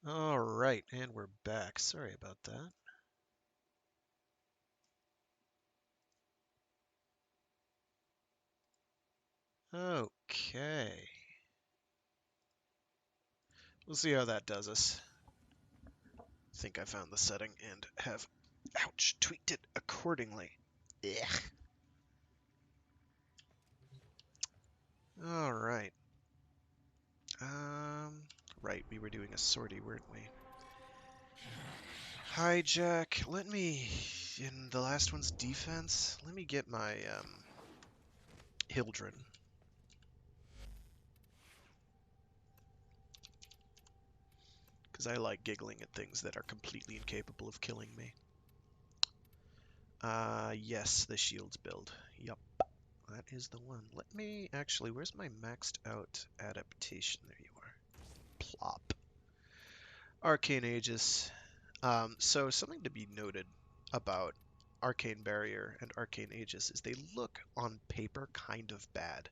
All right, and we're back. Sorry about that. Okay. We'll see how that does us. I think I found the setting and have, ouch, tweaked it accordingly. Ugh. All right. Right, we were doing a sortie, weren't we? Hijack. Let me, in the last one's defense, let me get my, Hildren. Because I like giggling at things that are completely incapable of killing me. Yes, the shields build. Yup. That is the one. Let me actually, where's my maxed out adaptation? There you are. Plop. Arcane Aegis. So something to be noted about Arcane Barrier and Arcane Aegis is they look on paper kind of bad.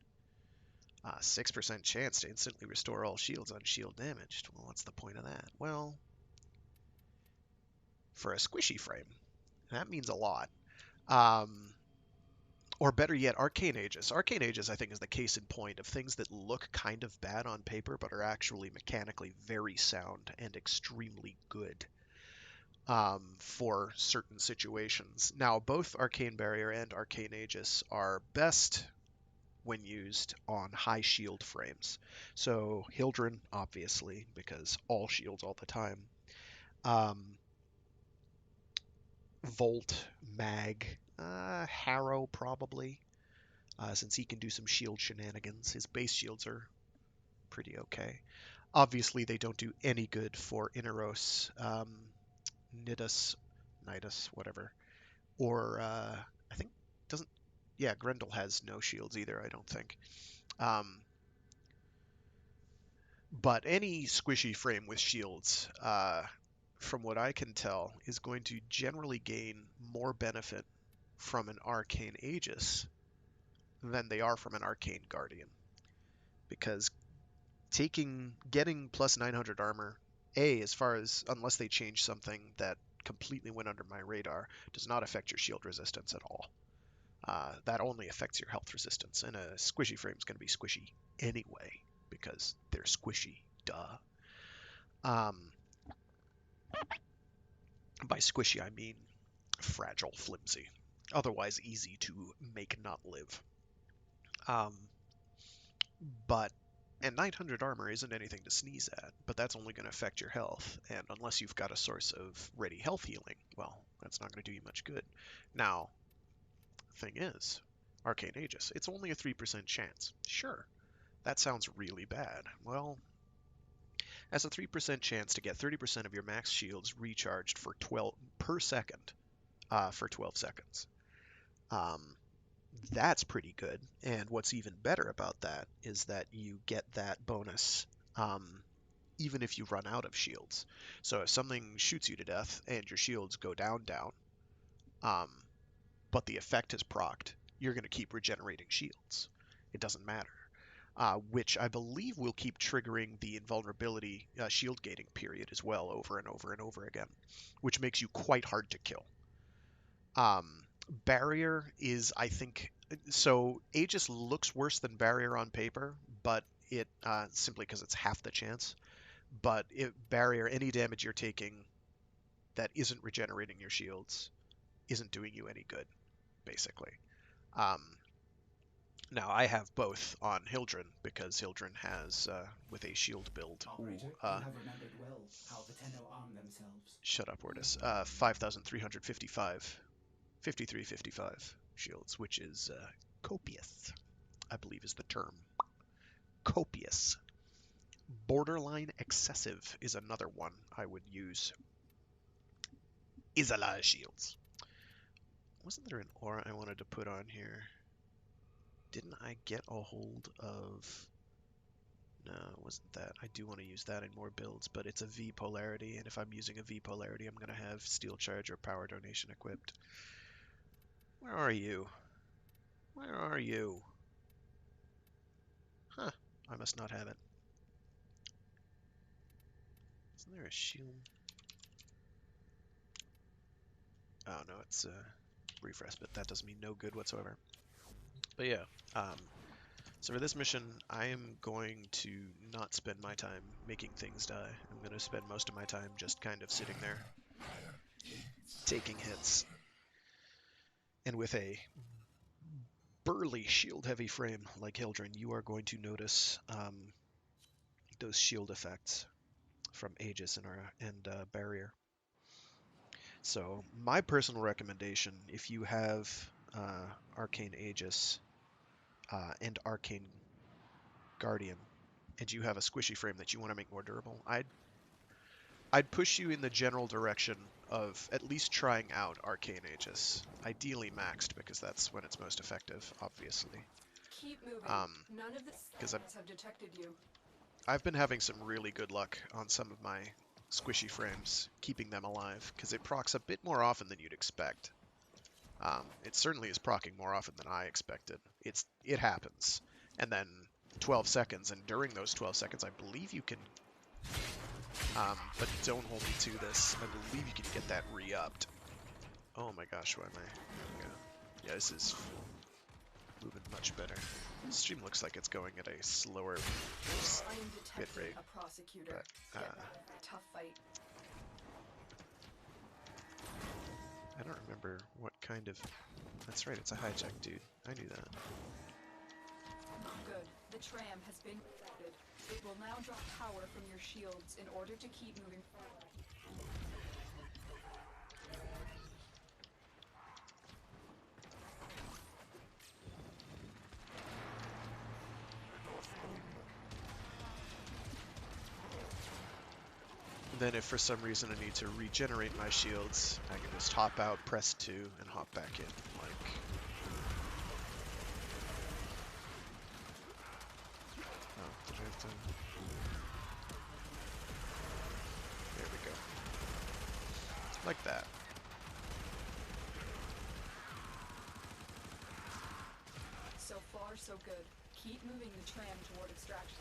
6% chance to instantly restore all shields on shield damaged. Well, what's the point of that? Well, for a squishy frame, that means a lot. Um, or better yet, Arcane Aegis. Arcane Aegis, I think, is the case in point of things that look kind of bad on paper, but are actually mechanically very sound and extremely good for certain situations. Now, both Arcane Barrier and Arcane Aegis are best when used on high shield frames. So, Hildren, obviously, because all shields all the time. Um, Volt, Mag, Harrow, probably. Since he can do some shield shenanigans. His base shields are pretty okay. Obviously, they don't do any good for Inaros, Nidus, Nidus, whatever. Or, I think, doesn't, yeah, Grendel has no shields either, I don't think. Um, but any squishy frame with shields, from what I can tell, is going to generally gain more benefit from an Arcane Aegis than they are from an Arcane Guardian. Because getting plus 900 armor, as far as, unless they change something that completely went under my radar, does not affect your shield resistance at all. That only affects your health resistance, and a squishy frame is going to be squishy anyway because they're squishy. Duh. Um, by squishy, I mean fragile, flimsy, otherwise easy to make not live. Um, but and 900 armor isn't anything to sneeze at, but that's only going to affect your health. And unless you've got a source of ready health healing, well, that's not going to do you much good. Now, thing is, Arcane Aegis, it's only a 3% chance. Sure, that sounds really bad. Well, has a 3% chance to get 30% of your max shields recharged for 12 per second for 12 seconds. Um, that's pretty good. And what's even better about that is that you get that bonus even if you run out of shields. So if something shoots you to death and your shields go down, um, but the effect is procced, you're going to keep regenerating shields. It doesn't matter. Which I believe will keep triggering the invulnerability shield gating period as well over and over and over again, which makes you quite hard to kill. Barrier is, I think, so Aegis looks worse than Barrier on paper, but it simply because it's half the chance. But Barrier, any damage you're taking that isn't regenerating your shields isn't doing you any good, basically. Um, Now, I have both on Hildren because Hildren has, with a shield build, Operator, you have remembered well how the Tenno arm themselves. shut up, Ordis, 5,355, 5355 shields, which is copious, I believe is the term. Copious. Borderline excessive is another one I would use. Is a lot of shields. Wasn't there an aura I wanted to put on here? Didn't I get a hold of... No, it wasn't that. I do want to use that in more builds, but it's a V polarity, and if I'm using a V polarity, I'm going to have Steel Charge or Power Donation equipped. Where are you? Where are you? Huh. I must not have it. Isn't there a shield? Oh no, it's brief respite. That does me no good whatsoever. But yeah, so for this mission, I am going to not spend my time making things die. I'm going to spend most of my time just kind of sitting there, taking hits. And with a burly shield-heavy frame like Hildren, you are going to notice those shield effects from Aegis and Barrier. So my personal recommendation, if you have Arcane Aegis and Arcane Guardian, and you have a squishy frame that you want to make more durable, I'd push you in the general direction of at least trying out Arcane Aegis. Ideally maxed, because that's when it's most effective, obviously. Keep moving. Um, None of the because scans have detected you. I've been having some really good luck on some of my squishy frames, keeping them alive, because it procs a bit more often than you'd expect. It certainly is proccing more often than I expected. It happens. And then 12 seconds, and during those 12 seconds, I believe you can, but don't hold me to this, I believe you can get that re-upped. Oh my gosh, why am I? Yeah, this is moving much better. The stream looks like it's going at a slower I am bit detecting rate, a prosecutor. but Tough fight. I don't remember what kind of... That's right, it's a hijack, dude. I knew that. Good. The tram has been rerouted. It will now draw power from your shields in order to keep moving forward. Then if for some reason I need to regenerate my shields, I can just hop out, press 2, and hop back in. Like... Oh, did I have to... There we go. Like that. So far, so good. Keep moving the tram toward extraction.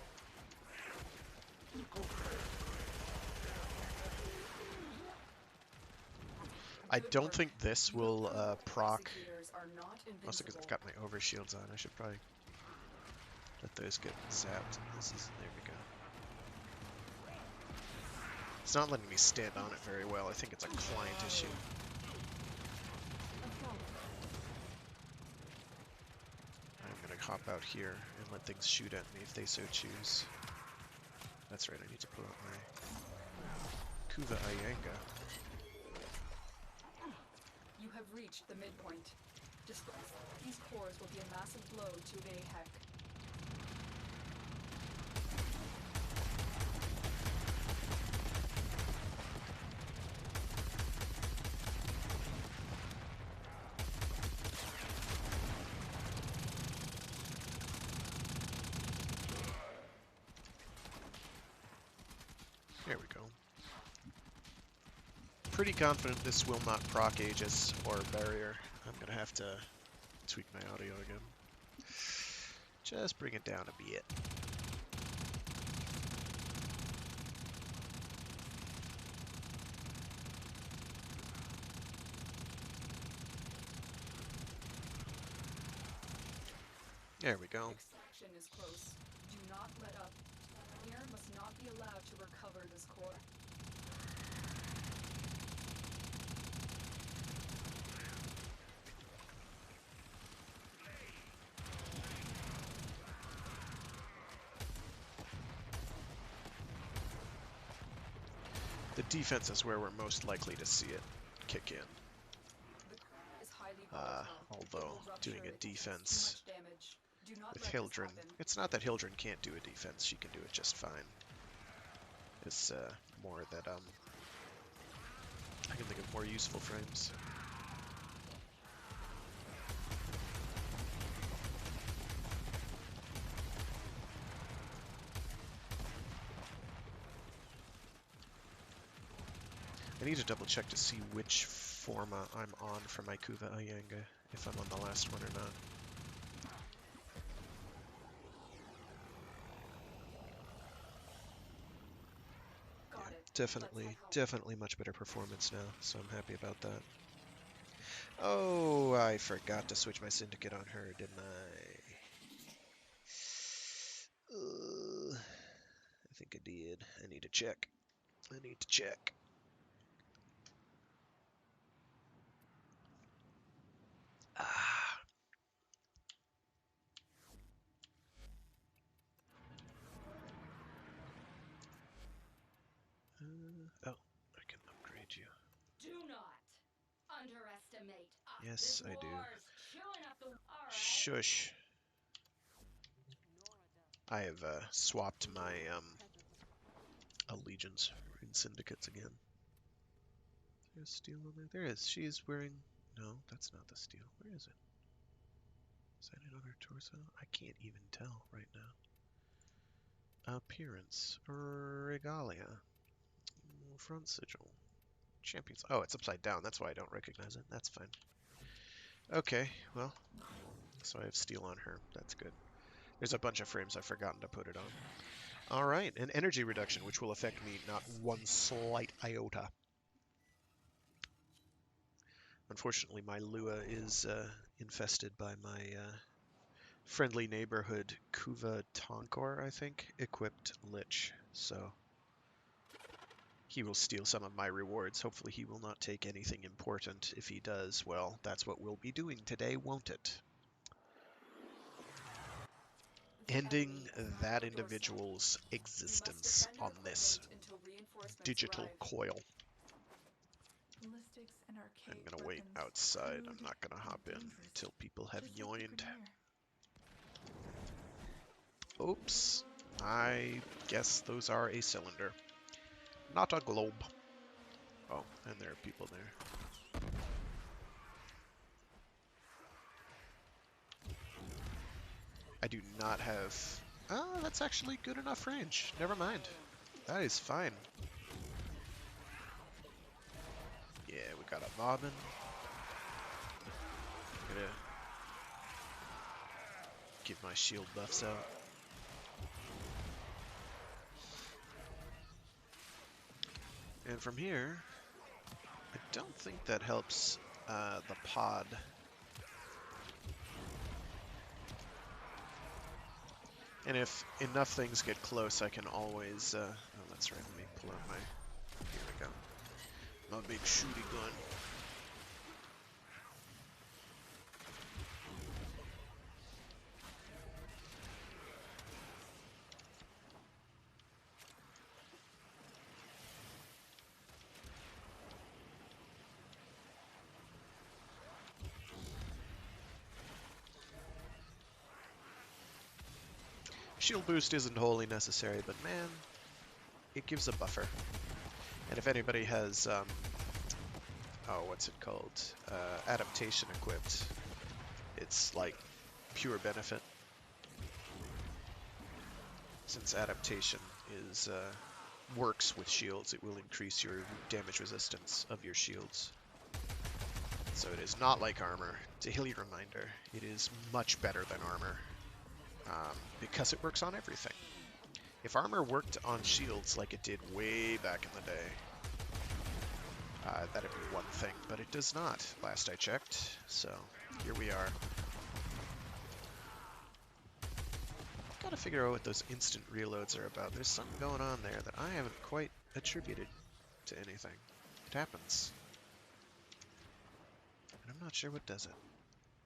I Good don't work. think this You will have proved proc... prosecutors are not Mostly because invincible. I've got my overshields on. I should probably let those get zapped. There we go. It's not letting me stand on it very well. I think it's a client issue. I'm going to hop out here and let things shoot at me if they so choose. That's right, I need to pull out my Kuva Ayanga. You have reached the midpoint. These cores will be a massive blow to AHEC. There we go. Pretty confident this will not proc Aegis or Barrier. I'm going to have to tweak my audio again. Just bring it down a bit. There we go. Extraction is close. Do not let up. Air must not be allowed to recover this core. The defense is where we're most likely to see it kick in. The core is highly volatile. It Although will rupture doing a if it takes defense too much damage. Do not with let this Hildren, happen. it's not that Hildren can't do a defense, she can do it just fine. It's more that I can think of more useful frames. I need to double check to see which forma I'm on for my Kuva Ayanga, if I'm on the last one or not. Got it. Definitely much better performance now, so I'm happy about that. Oh, I forgot to switch my syndicate on her, didn't I? I think I did. I need to check. I need to check. Ah. Oh, I can upgrade you. Do not underestimate us. Yes, I do. War's chewing up the. All right. Shush. I have swapped my allegiance in syndicates again. There's steel on there. There is. She's wearing. No, that's not the steel. Where is it? Is that it on her torso? I can't even tell right now. Appearance. Regalia. Front sigil. Champions. Oh, it's upside down. That's why I don't recognize it. That's fine. Okay, well, so I have steel on her. That's good. There's a bunch of frames I've forgotten to put it on. All right, an energy reduction, which will affect me not one slight iota. Unfortunately, my Lua is infested by my friendly neighborhood Kuva Tonkor, I think, equipped Lich. So he will steal some of my rewards. Hopefully he will not take anything important. If he does, well, that's what we'll be doing today, won't it? Ending that individual's existence on this digital coil. I'm gonna wait outside. I'm not gonna hop in until people have joined. Oops. I guess those are a cylinder, not a globe. Oh, and there are people there. I do not have... Oh, that's actually good enough range. Never mind. That is fine. Yeah, we got a bobbin. Gonna give my shield buffs out. And from here, I don't think that helps the pod. And if enough things get close, I can always... oh, that's right. Let me pull out my... Here we go. My big shooty gun. Shield boost isn't wholly necessary, but man, it gives a buffer. And if anybody has, oh, what's it called? Adaptation equipped, it's like pure benefit. Since adaptation is works with shields, it will increase your damage resistance of your shields. So it is not like armor. Daily reminder, it is much better than armor. Because it works on everything. If armor worked on shields like it did way back in the day, that'd be one thing, but it does not, last I checked, so here we are. Gotta figure out what those instant reloads are about. There's something going on there that I haven't quite attributed to anything. It happens. And I'm not sure what does it.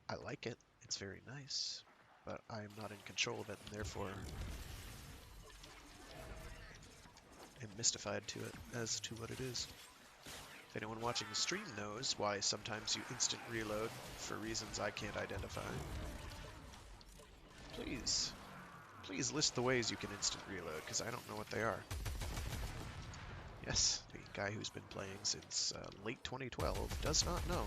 I like it, it's very nice, but I am not in control of it, and therefore am mystified to it as to what it is. If anyone watching the stream knows why sometimes you instant reload for reasons I can't identify, please list the ways you can instant reload, because I don't know what they are. Yes, the guy who's been playing since late 2012 does not know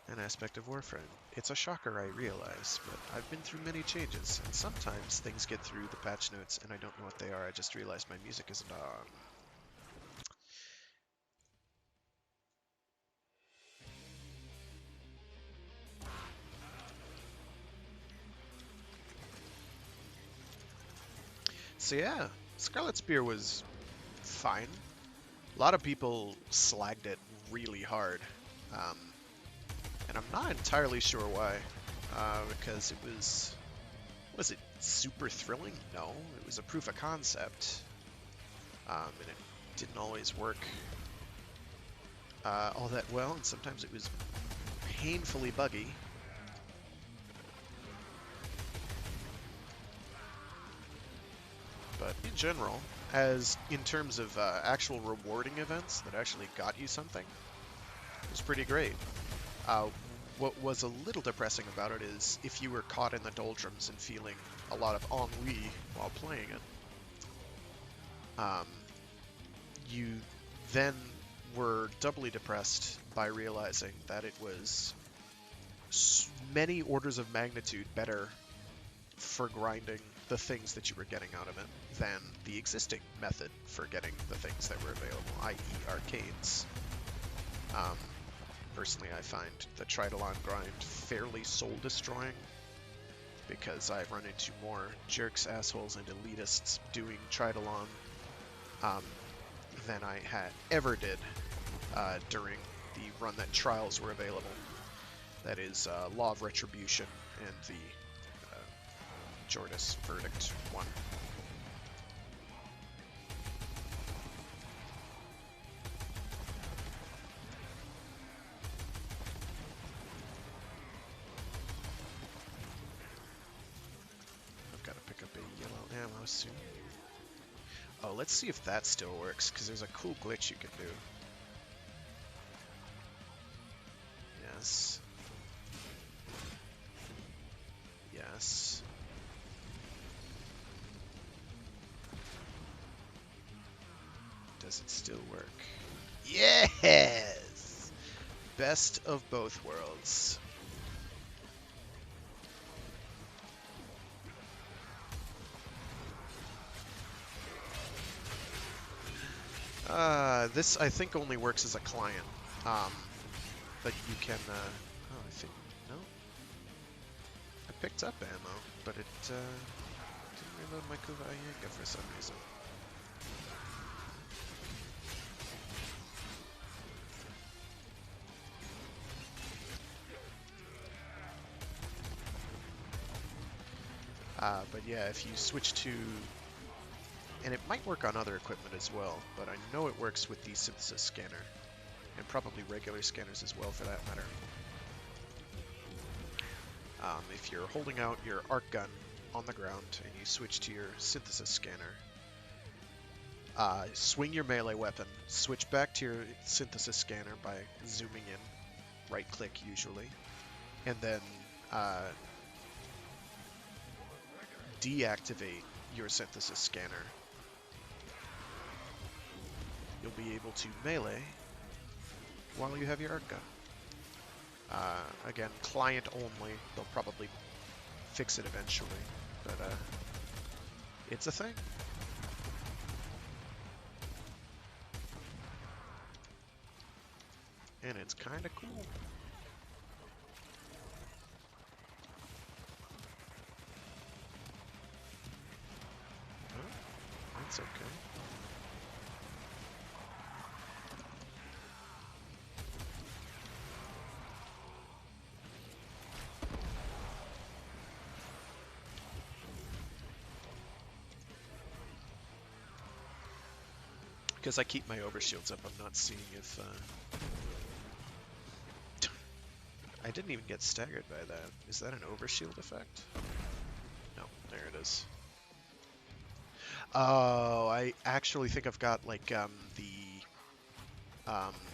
an aspect of Warframe. It's a shocker, I realize, but I've been through many changes, and sometimes things get through the patch notes and I don't know what they are. I just realized my music isn't on. So yeah, Scarlet Spear was fine. A lot of people slagged it really hard. Um, and I'm not entirely sure why. Because it was it super thrilling? No, it was a proof of concept. And it didn't always work all that well, and sometimes it was painfully buggy. But in general, as in terms of actual rewarding events that actually got you something, it was pretty great. What was a little depressing about it is if you were caught in the doldrums and feeling a lot of ennui while playing it, you then were doubly depressed by realizing that it was many orders of magnitude better for grinding the things that you were getting out of it than the existing method for getting the things that were available, i.e. arcades. Personally, I find the Tridolon grind fairly soul-destroying because I've run into more jerks, assholes, and elitists doing Tridolon than I had ever did during the run that Trials were available. That is Law of Retribution and the Jordas Verdict one. I've got to pick up a yellow ammo soon. Oh, let's see if that still works, because there's a cool glitch you can do. Yes. Yes. Does it still work? Yes! Best of both worlds. This I think only works as a client, but you can, oh, I think, no? I picked up ammo, but it, didn't reload my Kuvayanga for some reason. But yeah, if you switch to, and it might work on other equipment as well, but I know it works with the synthesis scanner, and probably regular scanners as well for that matter. If you're holding out your arc gun on the ground and you switch to your synthesis scanner, swing your melee weapon, switch back to your synthesis scanner by zooming in, right click usually, and then deactivate your synthesis scanner. You'll be able to melee while you have your arc gun. Again, client only. They'll probably fix it eventually, but it's a thing. And it's kind of cool. Oh, that's okay. Because I keep my overshields up, I'm not seeing if... I didn't even get staggered by that. Is that an overshield effect? No, there it is. Oh, I actually think I've got, like, the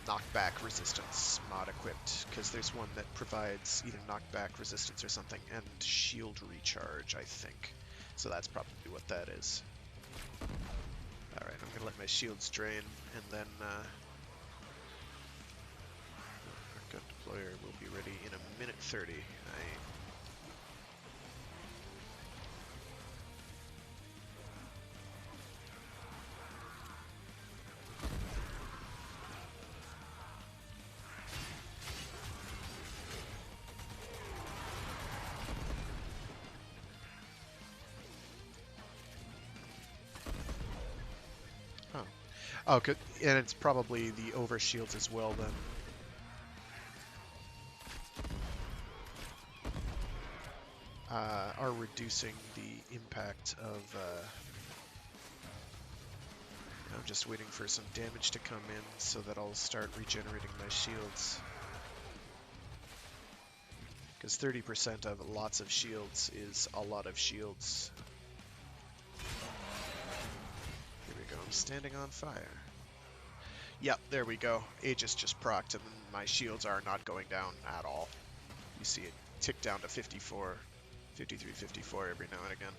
knockback resistance mod equipped, because there's one that provides either knockback resistance or something, and shield recharge, I think. So that's probably what that is. Alright, I'm gonna let my shields drain, and then our gun deployer will be ready in a minute 30. Oh. Oh, good. And it's probably the overshields as well then. Are reducing the impact of... I'm just waiting for some damage to come in so that I'll start regenerating my shields. Because 30% of lots of shields is a lot of shields. Here we go, I'm standing on fire. Yep, there we go. Aegis just procced and my shields are not going down at all. You see it tick down to 54, 53, 54 every now and again.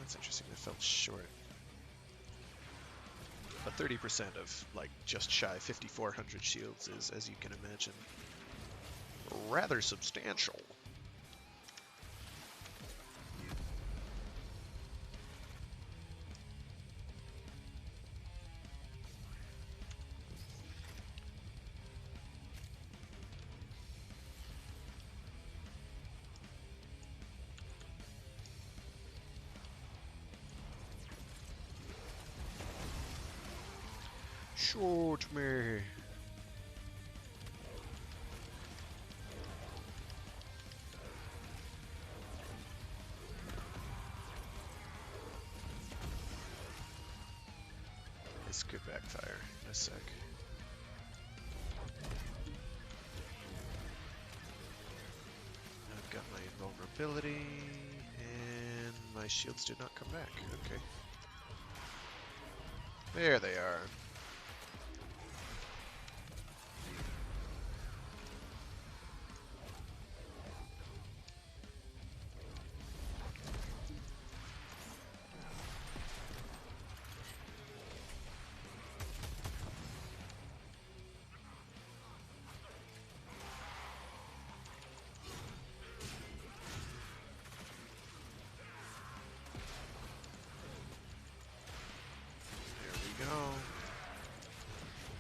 That's interesting, that felt short. But 30% of, like, just shy 5,400 shields is, as you can imagine, rather substantial. Shoot me. This could backfire in a sec. I've got my invulnerability, and my shields did not come back. Okay. There they are.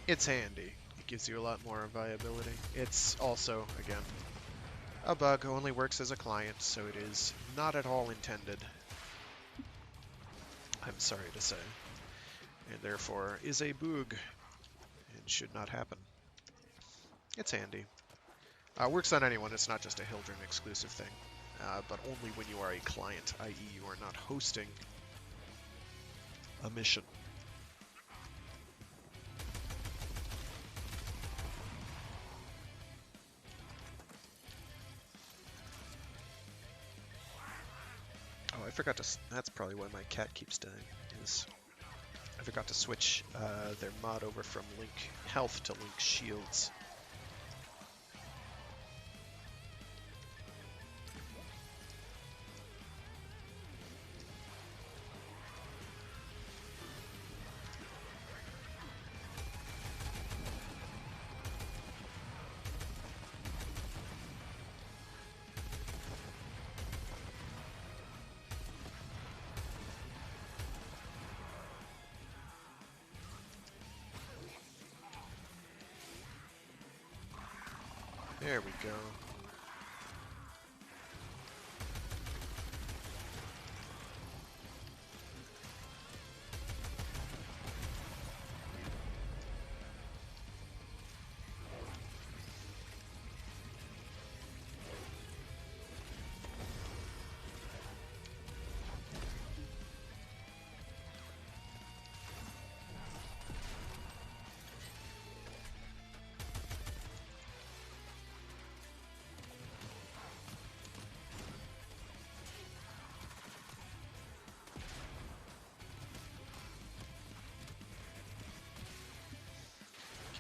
It's handy. It gives you a lot more viability. It's also, again, a bug, only works as a client, so it is not at all intended. I'm sorry to say. And therefore is a bug and should not happen. It's handy. Works on anyone, it's not just a Hildren exclusive thing. But only when you are a client, i.e. you are not hosting a mission. Oh, I forgot to... That's probably why my cat keeps dying, is I forgot to switch their mod over from Link Health to Link Shields. There we go.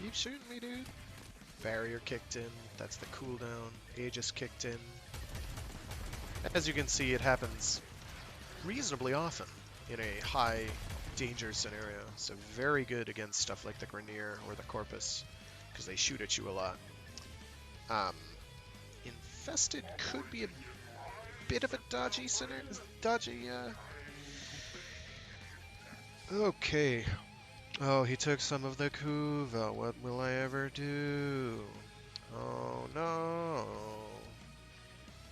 Keep shooting me, dude. Barrier kicked in. That's the cooldown. Aegis kicked in. As you can see, it happens reasonably often in a high danger scenario. So very good against stuff like the Grineer or the Corpus, because they shoot at you a lot. Infested could be a bit of a dodgy Okay. Oh, he took some of the Kuva. What will I ever do? Oh no.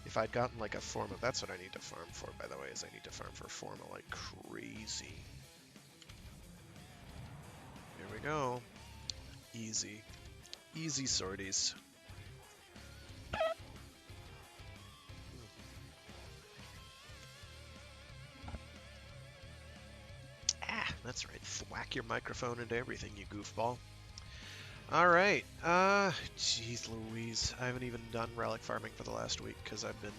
If I'd gotten like a Forma, that's what I need to farm for, by the way, is I need to farm for Forma like crazy. go. Easy. Easy sorties. Ah, that's right. Thwack your microphone into everything, you goofball. Alright, jeez Louise. I haven't even done relic farming for the last week because I've been,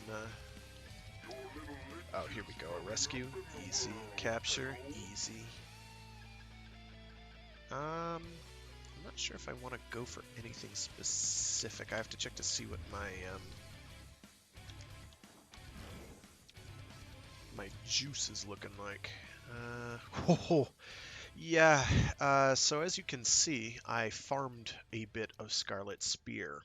oh, here we go. A rescue. Easy. Capture. Easy. I'm not sure if I want to go for anything specific. I have to check to see what my juice is looking like. Yeah, so as you can see, I farmed a bit of Scarlet Spear.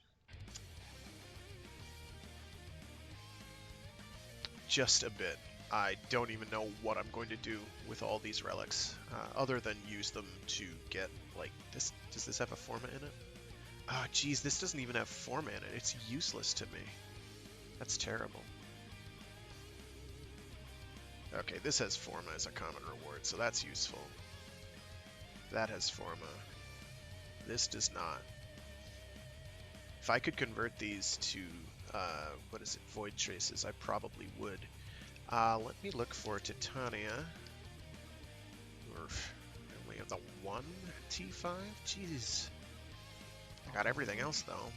Just a bit. I don't even know what I'm going to do with all these relics, other than use them to get, like, this. Does this have a forma in it? Ah, geez, this doesn't even have forma in it. It's useless to me. That's terrible. Okay, this has forma as a common reward, so that's useful. That has forma. This does not. If I could convert these to, what is it, void traces, I probably would. Let me look for Titania. We only have the one T5? Jeez. I got everything else, though.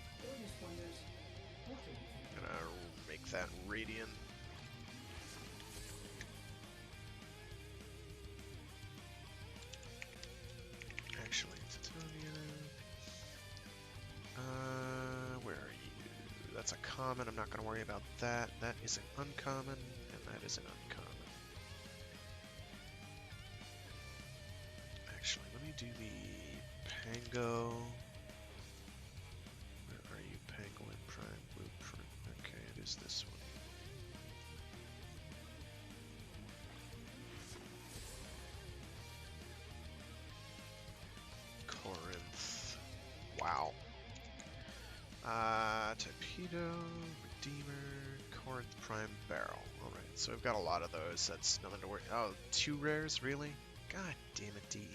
I'm gonna make that Radiant. Actually, Titania. Where are you? That's a common. I'm not going to worry about that. That is an uncommon, and that is an uncommon. Actually, let me do the Pango. Where are you? Pangolin Prime Blueprint. Okay, it is this one. Corinth. Wow. Torpedo, Redeemer, Corinth Prime Barrel. Alright, so we've got a lot of those. That's nothing to worry. Oh, 2 rares? Really? God damn it, DE.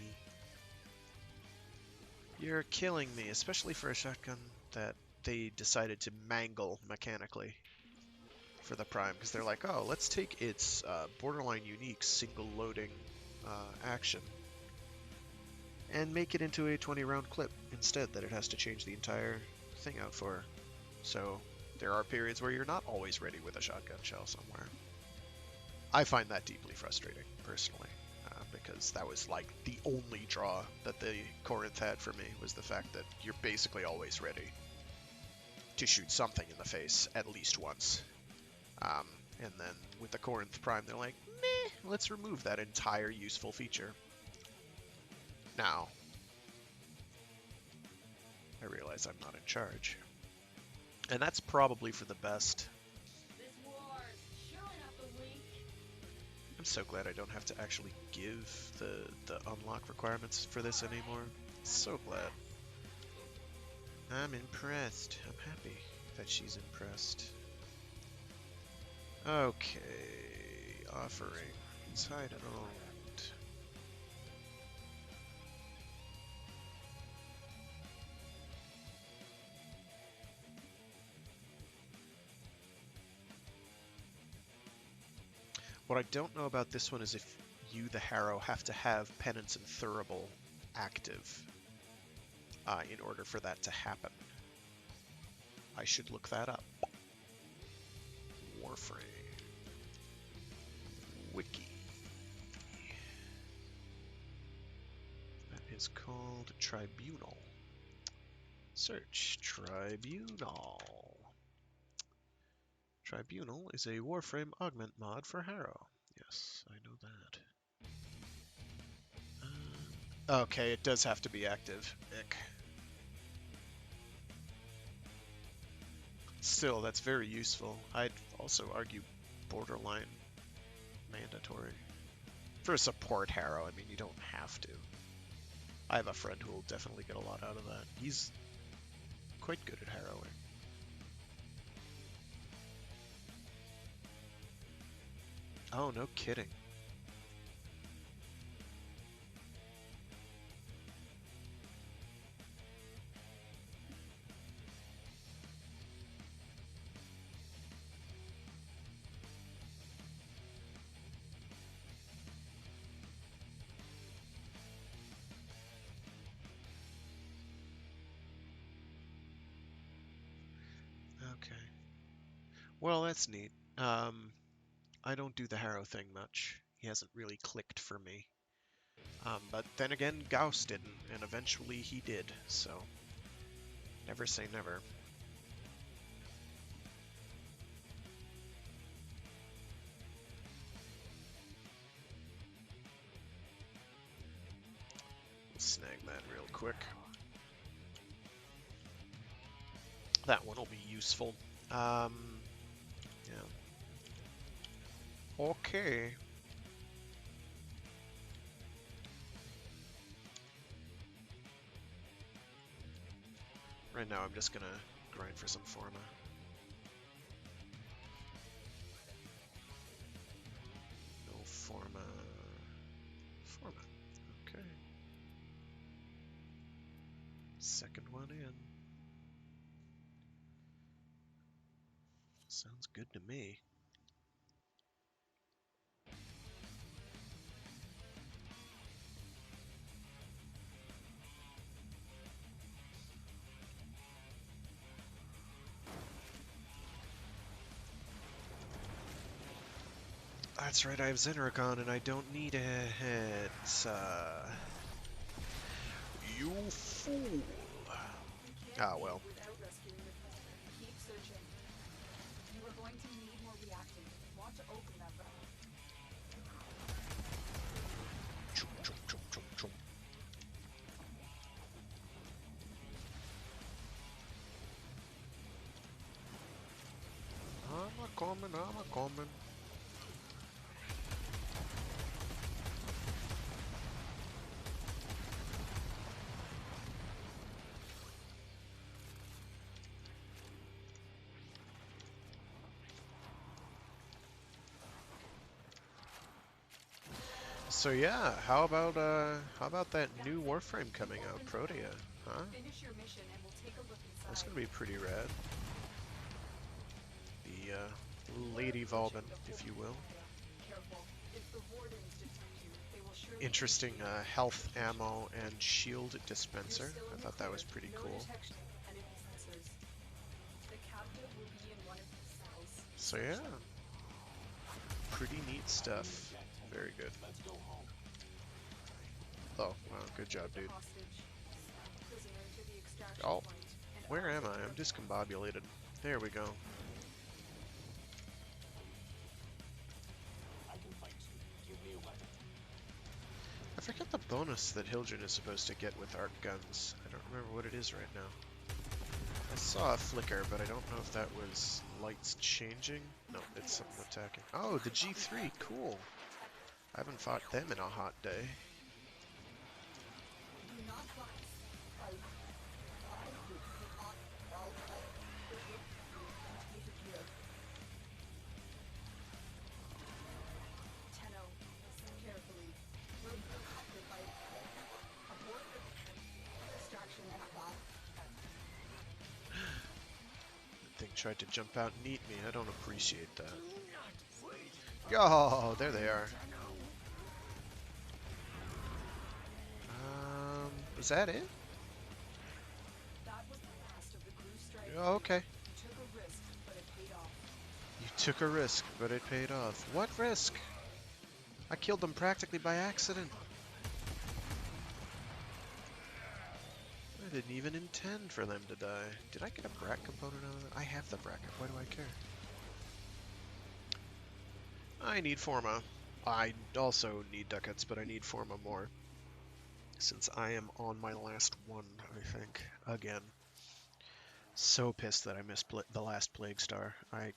You're killing me, especially for a shotgun that they decided to mangle mechanically for the Prime, because they're like, oh, let's take its borderline unique single loading action and make it into a 20-round clip instead that it has to change the entire thing out for. So there are periods where you're not always ready with a shotgun shell somewhere. I find that deeply frustrating, personally, because that was like the only draw that the Corinth had for me, was the fact that you're basically always ready to shoot something in the face at least once. And then with the Corinth Prime, they're like, meh, let's remove that entire useful feature. Now, I realize I'm not in charge. And that's probably for the best. This war's chilling up the weak. I'm so glad I don't have to actually give the unlock requirements for this anymore. So glad. I'm impressed. I'm happy that she's impressed. Okay. Offering. Inside and owned. What I don't know about this one is if you, the Harrow, have to have Penance and Thurible active in order for that to happen. I should look that up. Warframe Wiki. That is called Tribunal. Search Tribunal. Tribunal is a Warframe augment mod for Harrow. Yes, I know that. Okay, it does have to be active. Ick. Still, that's very useful. I'd also argue borderline mandatory. For a support Harrow, I mean, you don't have to. I have a friend who will definitely get a lot out of that. He's quite good at harrowing. Oh, no kidding. Well, that's neat. I don't do the Harrow thing much. He hasn't really clicked for me. But then again, Gauss didn't, and eventually he did, so never say never. Snag that real quick. That one will be useful. Yeah. Okay. Right now I'm just gonna grind for some Forma. No Forma. Forma. Okay. Second one in. Sounds good to me. That's right, I have Xenaragon and I don't need it. You fool. Ah, well. Without rescuing the prisoner. Keep searching. You are going to need more reactant. Want to open that valve. Chum, chum, chum, chum, chum. I'm a-coming. So yeah, how about that new Warframe coming out, Protea? Huh? Finish your mission and we'll take a look inside. That's gonna be pretty rad. The Lady Volbin, if you will. Careful. If the wardens detect you, they will surely Interesting shoot you. health ammo and shield dispenser. You're still I in the thought that was clear. pretty No cool. detection and any sensors. The captive will be in one of these cells. So yeah, pretty neat stuff. Very good. Oh, wow, good job, dude. Prisoner to the extraction Oh, point, and where I'll am I? take I'm care of discombobulated. There we go. I forget the bonus that Hildren is supposed to get with arc guns. I don't remember what it is right now. I saw a flicker, but I don't know if that was lights changing. No, it's something attacking. Oh, the G3, cool. I haven't fought them in a hot day. Tenno, listen carefully. We're protected by abort the extraction path. That thing tried to jump out and eat me. I don't appreciate that. Oh, there they are. Was that it? That was the last of the crew strike. Oh, okay. You took a risk, but it paid off. You took a risk, but it paid off. What risk? I killed them practically by accident. I didn't even intend for them to die. Did I get a Brat component out of it? I have the Brat. Why do I care? I need Forma. I also need ducats, but I need Forma more. Since I am on my last one, I think. Again. So pissed that I missed the last Plague Star. I'd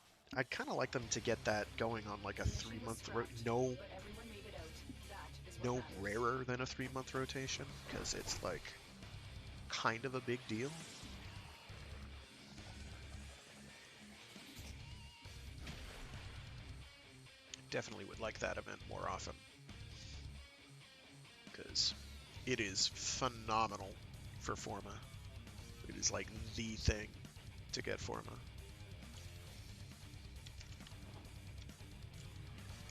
kind of like them to get that going on like a 3-month no But everyone made it out. That is what no matters. rarer than a 3-month rotation, because it's like kind of a big deal. Definitely would like that event more often, because it is phenomenal for Forma. It is like the thing to get Forma.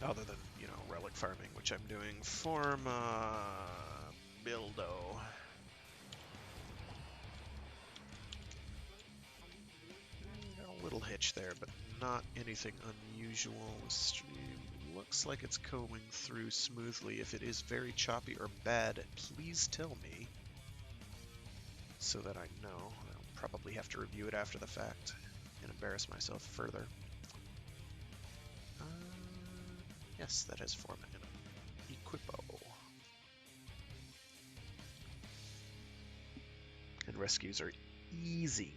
Other than, you know, relic farming, which I'm doing. Forma Buildo. Got a little hitch there, but not anything unusual. The stream looks like it's combing through smoothly. If it is very choppy or bad, please tell me so that I know. I'll probably have to review it after the fact and embarrass myself further. Yes, that has format in it. Equipo. And rescues are easy.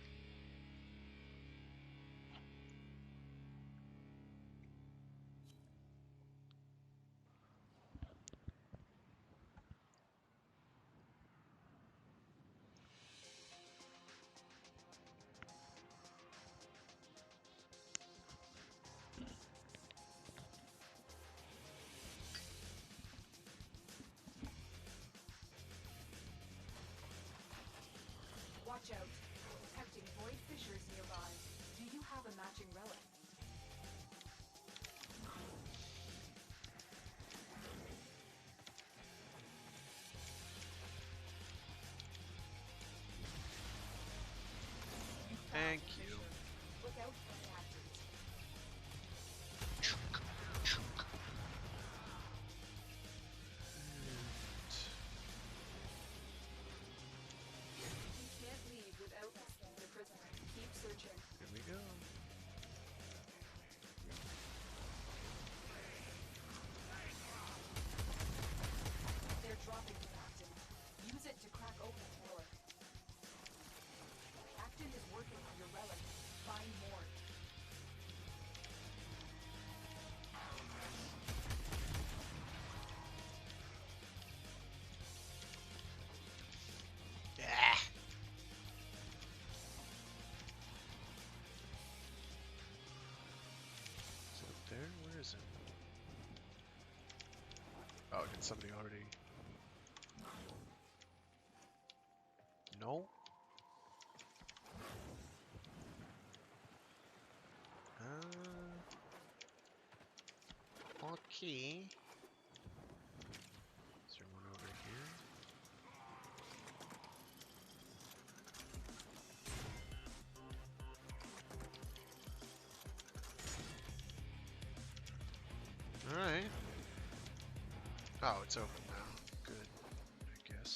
Watch out. Detecting void fissures nearby. Do you have a matching relic? Thank you. Look out for reactors. Chunk, chunk. You can't leave without rescuing the prisoner. Keep searching. Here we go. They're dropping reactant. Use it to crack open the door. Actin is working on your relic. Find more. Yeah. Is it up there? Where is it? Oh, did somebody already? No? Okay. Is there one over here? Alright. Oh, it's open now. Good, I guess.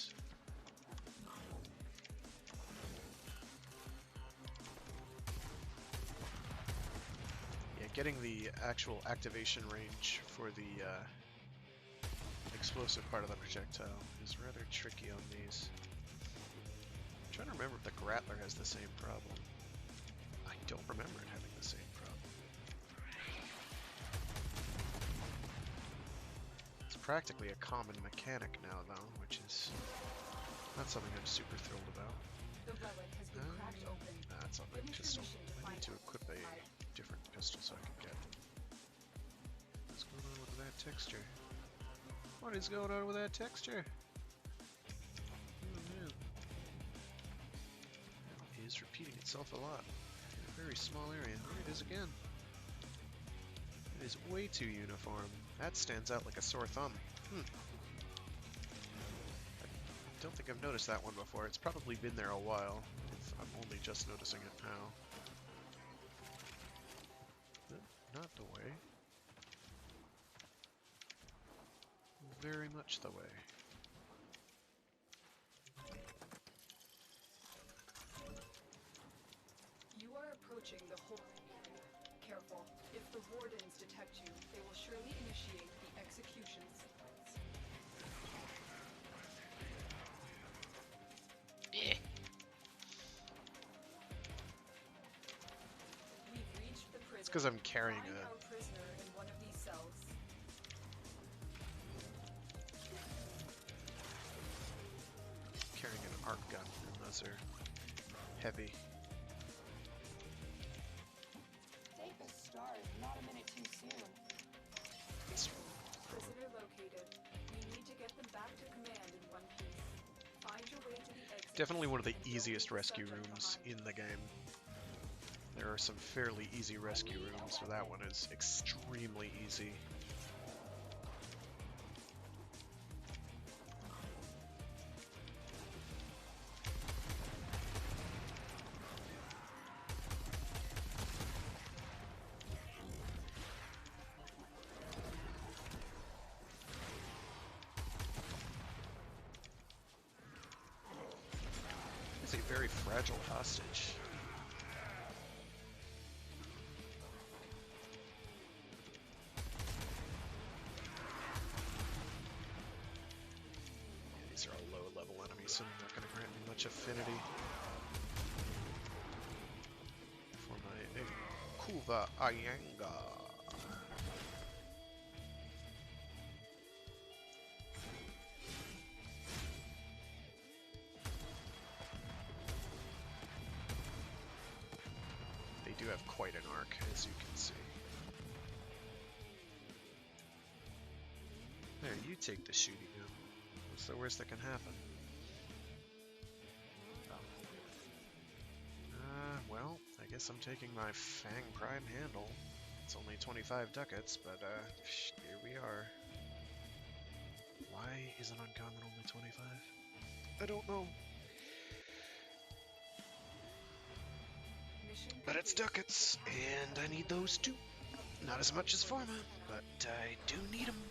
Yeah, getting the actual activation range for the explosive part of the projectile is rather tricky on these. I'm trying to remember if the Grappler has the same problem. I don't remember it having the same problem. It's practically a common mechanic now, though, which is not something I'm super thrilled about. The relic has been cracked open. That's on my Finish your pistol. mission to I find need to out. equip a different pistol so I can get them. What's going on with that texture? What is going on with that texture? Oh man. It is repeating itself a lot in a very small area. There it is again. It is way too uniform. That stands out like a sore thumb. I don't think I've noticed that one before. It's probably been there a while, if I'm only just noticing it now. Not the way. Very much the way. You are approaching the whole area. Careful. If the wardens detect you, they will surely initiate the execution sequence. We've reached the prison. It's because I'm carrying Find a our prisoner in one of these cells. arc gun, and those are heavy. Take a start, not a minute too soon. Prisoner located. We need to get them back to command in one piece. Find your way to the exit. Definitely one of the and don't easiest leave the rescue subject rooms behind. in the game. There are some fairly easy rescue rooms, so that one is extremely easy. very fragile hostage. Yeah, these are all low-level enemies, so they're not going to grant me much affinity for my Kuva Ayanga. They do have quite an arc, as you can see. There, you take the shooting gun. What's the worst that can happen? Well, I guess I'm taking my Fang Prime handle. It's only 25 ducats, but here we are. Why is an uncommon only 25? I don't know. Mission But it's complete. ducats, and I need those too. Not as much as Pharma, but I do need them.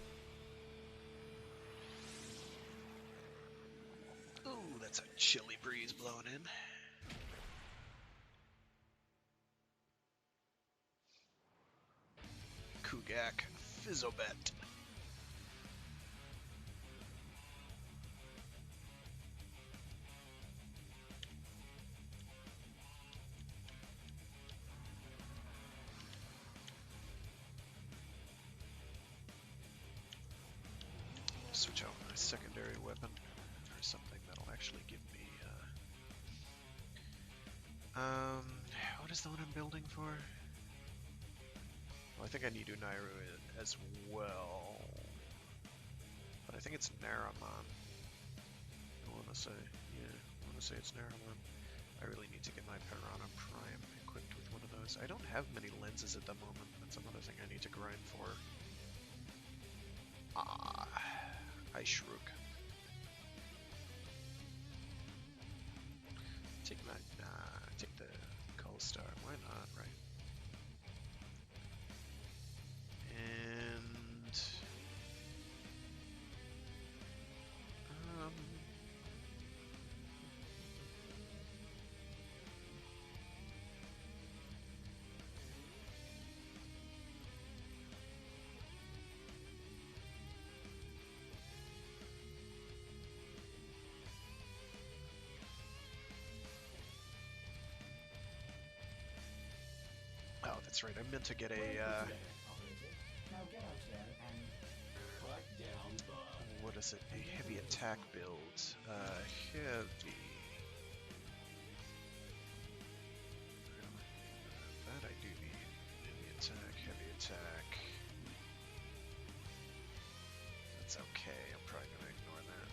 Ooh, that's a chilly breeze blowing in. Kugak, Fizzobet. Switch out my secondary weapon for something that'll actually give me, what is the one I'm building for? Well, I think I need Unairu as well. But I think it's Naramon. I want to say, yeah, I want to say it's Naramon. I really need to get my Piranha Prime equipped with one of those. I don't have many lenses at the moment. That's another thing I need to grind for. Ah, I Shrook. Take the Cull Star. Why not, right? And oh, that's right. I meant to get a Now get out there and cut down the... what is it? A heavy attack build. Heavy. That I do need. Heavy attack, heavy attack. That's okay. I'm probably gonna ignore that.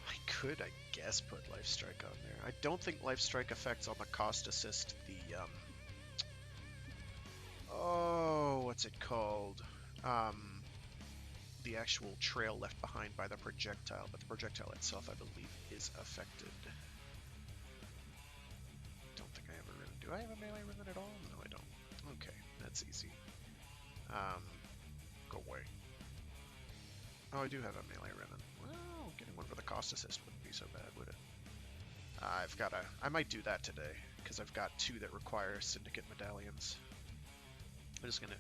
I could, I guess, put Life Strike on there. I don't think Life Strike affects on the cost assist the, oh, what's it called? The actual trail left behind by the projectile, but the projectile itself, I believe, is affected. Don't think I have a ribbon. Do I have a melee ribbon at all? No, I don't. Okay, that's easy. Go away. Oh, I do have a melee ribbon. Well, getting one for the cost assist wouldn't be so bad, would it? I might do that today, because I've got 2 that require Syndicate medallions.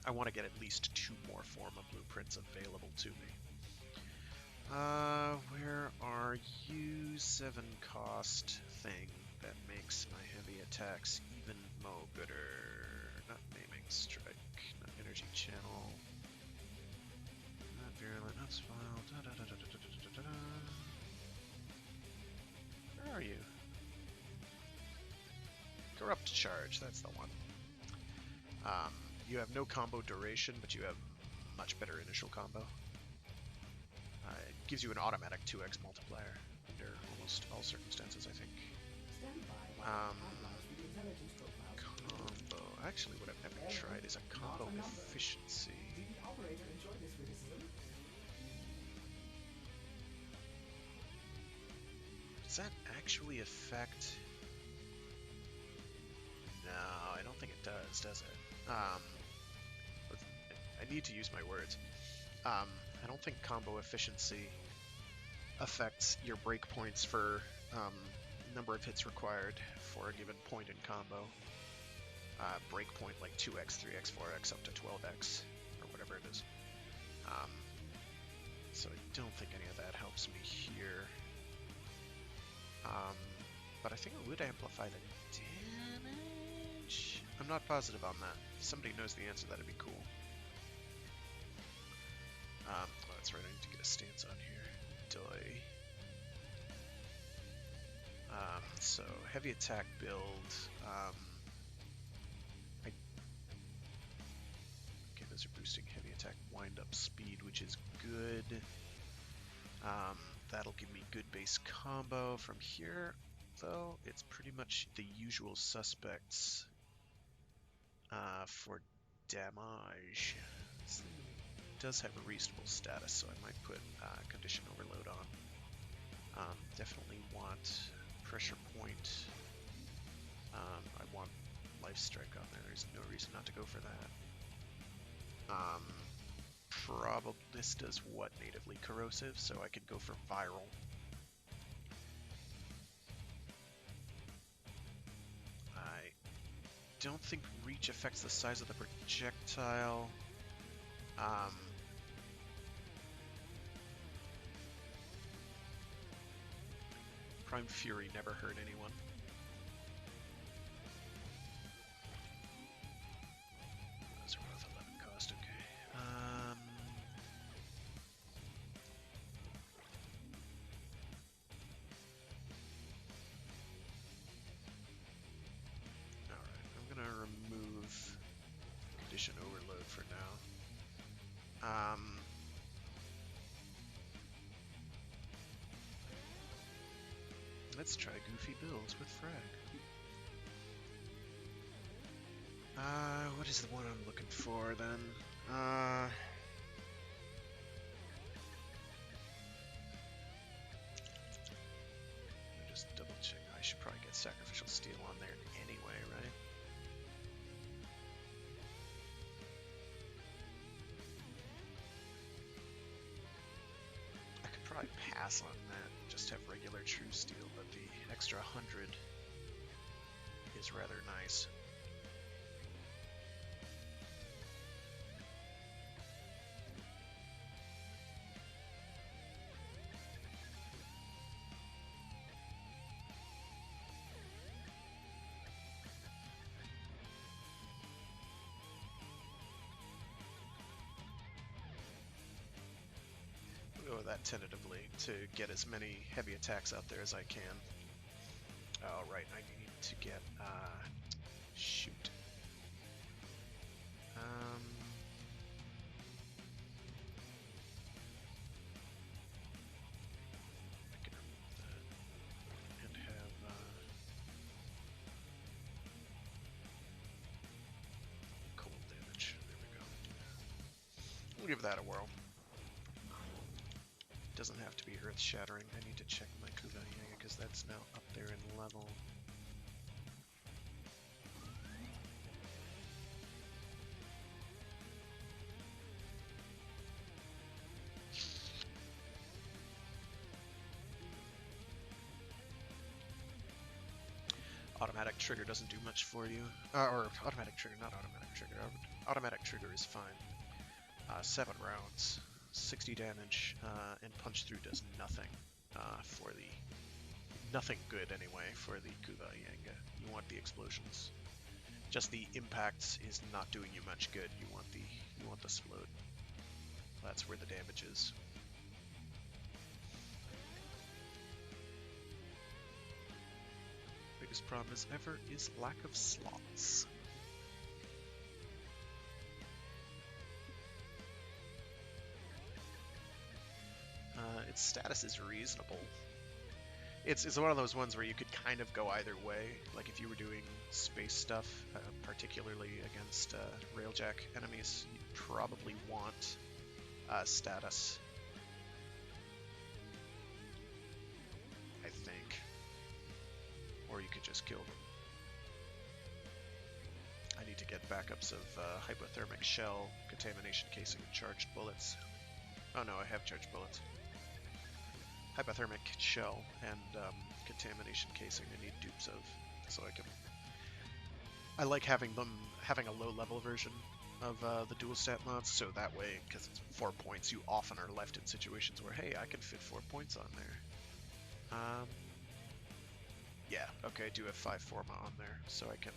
I want to get at least 2 more Forma blueprints available to me. Where are you? 7 cost thing that makes my heavy attacks even more gooder. Not maiming strike, not energy channel, not virulent, not smile. Where are you? Corrupt charge, that's the one. You have no combo duration, but you have much better initial combo. It gives you an automatic 2x multiplier under almost all circumstances, I think. Stand by while I analyze the intelligence profile. Combo. Actually, what I've never tried is a combo efficiency. Did the operator enjoy this criticism? Does that actually affect... No, I don't think it does it? I need to use my words. I don't think combo efficiency affects your breakpoints for number of hits required for a given point in combo. Breakpoint like 2x, 3x, 4x, up to 12x, or whatever it is. So I don't think any of that helps me here. But I think it would amplify the damage? I'm not positive on that. If somebody knows the answer, that'd be cool. Oh, that's right, I need to get a stance on here. Doi. So, heavy attack build. Okay, those are boosting heavy attack wind-up speed, which is good. That'll give me good base combo. From here, though, it's pretty much the usual suspects for damage. This thing does have a reasonable status, so I might put condition overload on. Definitely want pressure point. I want life strike on there. There's no reason not to go for that. Probably this does what natively corrosive, so I could go for viral. I don't think reach affects the size of the projectile. Prime Fury never hurt anyone. Those are both 11 cost, okay. Alright, I'm gonna remove condition overload for now. Let's try goofy builds with frag. What is the one I'm looking for then? Just double check. I should probably get sacrificial steel on there anyway, right? I could probably pass on that, just have regular true steel, but the extra 100 is rather nice. We'll go with that tentatively to get as many heavy attacks out there as I can. Oh, right, I need to get, shoot. I can remove that and have, cold damage. There we go. We'll give that a whirl. Doesn't have to be earth-shattering. I need to check my Kuvayanga because that's now up there in level. Automatic trigger doesn't do much for you. Or automatic trigger, not automatic trigger. Automatic trigger is fine. 7 rounds. 60 damage, and punch through does nothing for the nothing good anyway for the Kuvayanga. You want the explosions. Just the impacts is not doing you much good. You want the float. That's where the damage is. Biggest problem as ever is lack of slots. Its status is reasonable. It's one of those ones where you could kind of go either way. Like if you were doing space stuff, particularly against railjack enemies, you'd probably want status. I think. Or you could just kill them. I need to get backups of hypothermic shell, contamination casing, and charged bullets. Oh no, I have charged bullets. Hypothermic shell and contamination casing I need dupes of, so I can... I like having a low-level version of the dual stat mods, so that way, because it's 4 points, you often are left in situations where, hey, I can fit 4 points on there. Yeah, okay, I do have 5 Forma on there, so I can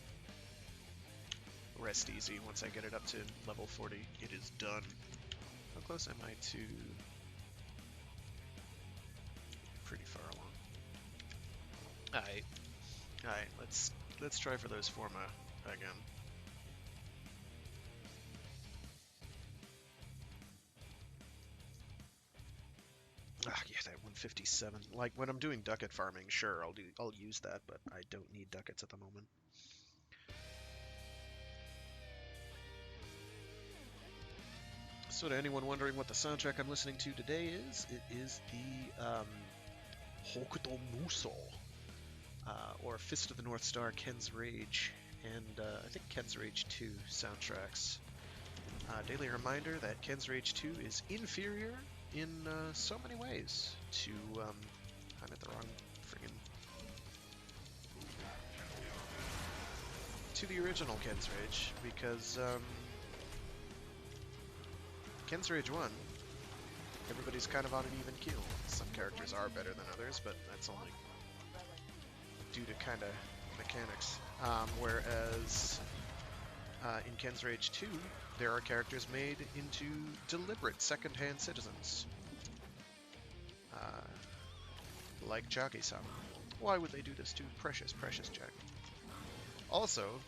rest easy once I get it up to level 40. It is done. How close am I to... Pretty far along. Alright, let's try for those Forma again. Ah, yeah, that 157. Like when I'm doing ducat farming, sure, I'll use that, but I don't need ducats at the moment. So to anyone wondering what the soundtrack I'm listening to today is, it is the Hokuto Muso, or Fist of the North Star, Ken's Rage, and I think Ken's Rage 2 soundtracks. Daily reminder that Ken's Rage 2 is inferior in so many ways to, I'm at the wrong friggin', to the original Ken's Rage, because Ken's Rage 1, everybody's kind of on an even keel. Some characters are better than others, but that's only due to kind of mechanics. Whereas in Ken's Rage 2, there are characters made into deliberate second-hand citizens. Like Jagi-sama. Why would they do this to precious, precious Jagi? Also,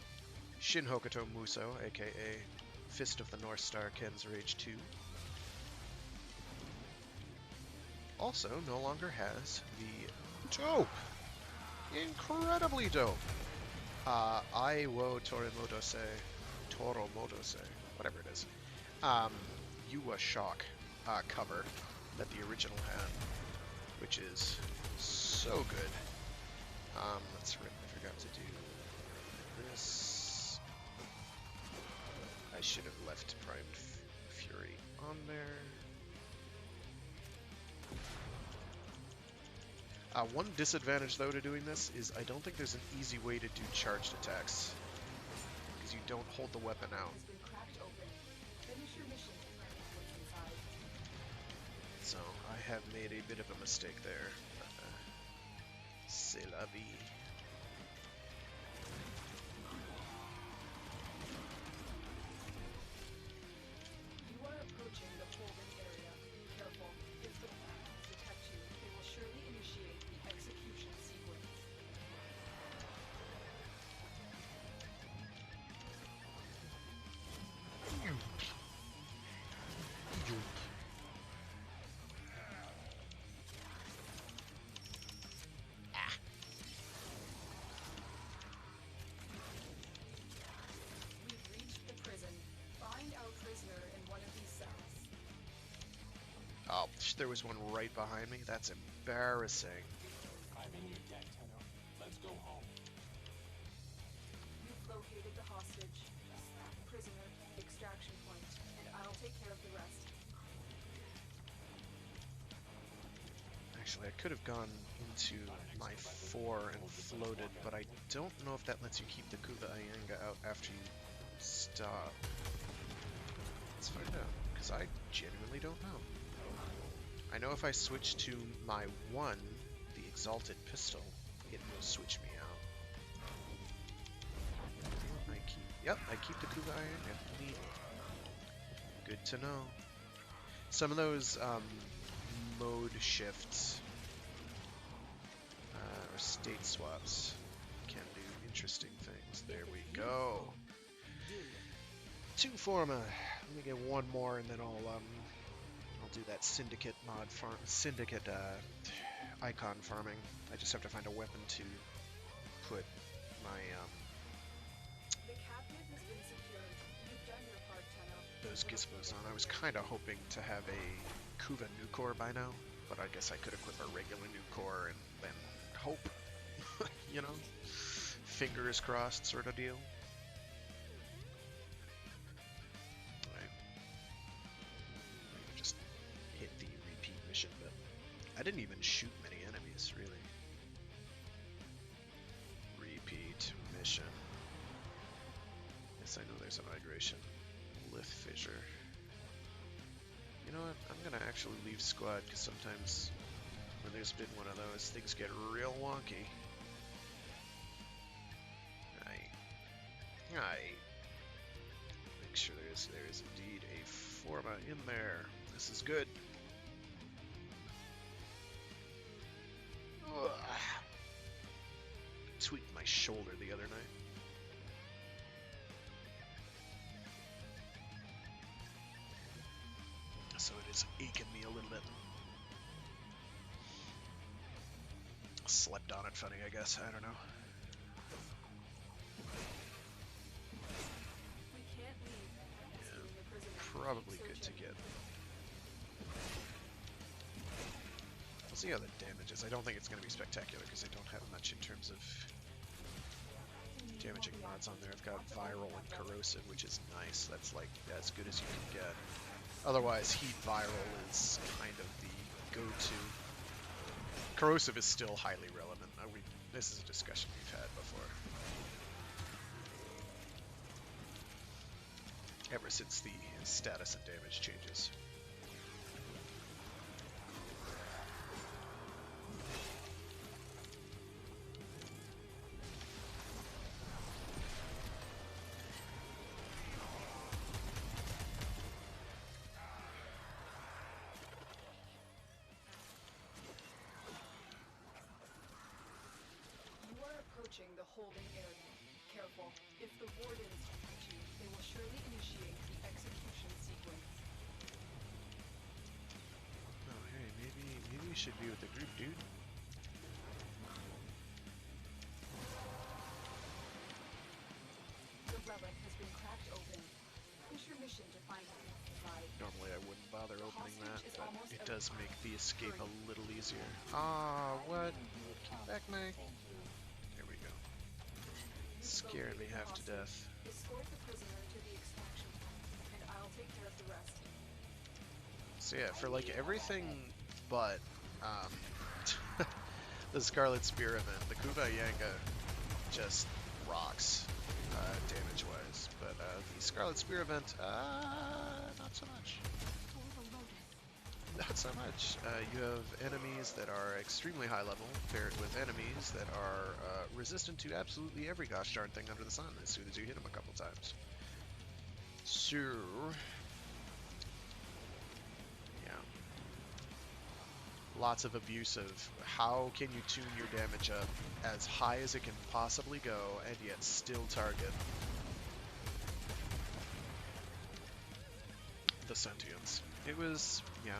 Shin Hokuto Muso, aka Fist of the North Star Ken's Rage 2, also no longer has the dope, incredibly dope, Aiwo Toromodose, whatever it is, Yua Shock cover that the original had, which is so good. That's right, I forgot to do this. I should have left Primed Fury on there. One disadvantage, though, to doing this is I don't think there's an easy way to do charged attacks, because you don't hold the weapon out. So I have made a bit of a mistake there. C'est la vie. You are approaching the holding area. Be careful. If the Warrens detect you, they will surely initiate the execution sequence. We've reached the prison. Find our prisoner in one of these cells. Oh, there was one right behind me. That's embarrassing. I'm in your debt, Tenno. Let's go home. You've located the hostage, prisoner, extraction point, and I'll take care of the rest. Actually, I could have gone into my 4 and floated, but I don't know if that lets you keep the Kuva Iyenga out after you stop. Let's find out, because I genuinely don't know. I know if I switch to my 1, the Exalted Pistol, it will switch me out. Yep, I keep the Kuva Iyenga. Neat. Good to know. Some of those mode shifts or state swaps can do interesting things. There we go. 2 Forma. Let me get 1 more, and then I'll do that syndicate mod farm, syndicate icon farming. I just have to find a weapon to put my The captive has been secured. You've done your part, Tenno. those gizmos on. I was kind of hoping to have a Kuva Nucor by now, but I guess I could equip a regular Nucor and then hope, you know, fingers crossed sort of deal. Right. Just hit didn't even shoot many enemies, really. Repeat mission. Yes, I know there's an hydration. Lith fissure. You know what? I'm gonna actually leave squad, because sometimes when there's been one of those, things get real wonky. Aye. Make sure there is indeed a forma in there. This is good. Ugh. Tweaked my shoulder the other night. So it is aching me a little bit. Slept on it funny, I guess. I don't know. We can't leave. Yeah, Asking the prisoner to probably keep good to searching. get. We'll see how the damage is. I don't think it's going to be spectacular because I don't have much in terms of damaging mods on there. I've got viral and corrosive, which is nice. That's like as good as you can get. Otherwise, heat viral is kind of the go-to. Corrosive is still highly relevant. This is a discussion we've had before. Ever since the status and damage changes. You are approaching the holding area. Careful. If the wardens detect you, they will surely initiate the execution sequence. Oh, hey, maybe we should be with the group, dude. The relic has been cracked open. Push your mission to find it. Normally I wouldn't bother opening that, hostage is but almost it out. does make the escape a little easier. Ah, what? Keep back my... There we go. Scaring me half to death. Escort the prisoner to the extraction point, and I'll take care of the rest. So yeah, for like everything but the Scarlet Spear event, the Kuva Yanga just rocks damage-wise, but the Scarlet Spear event, not so much. Not so much. You have enemies that are extremely high level paired with enemies that are resistant to absolutely every gosh darn thing under the sun as soon as you hit them a couple times. So, yeah. Lots of abuse of how can you tune your damage up as high as it can possibly go and yet still target the sentience. It was, yeah.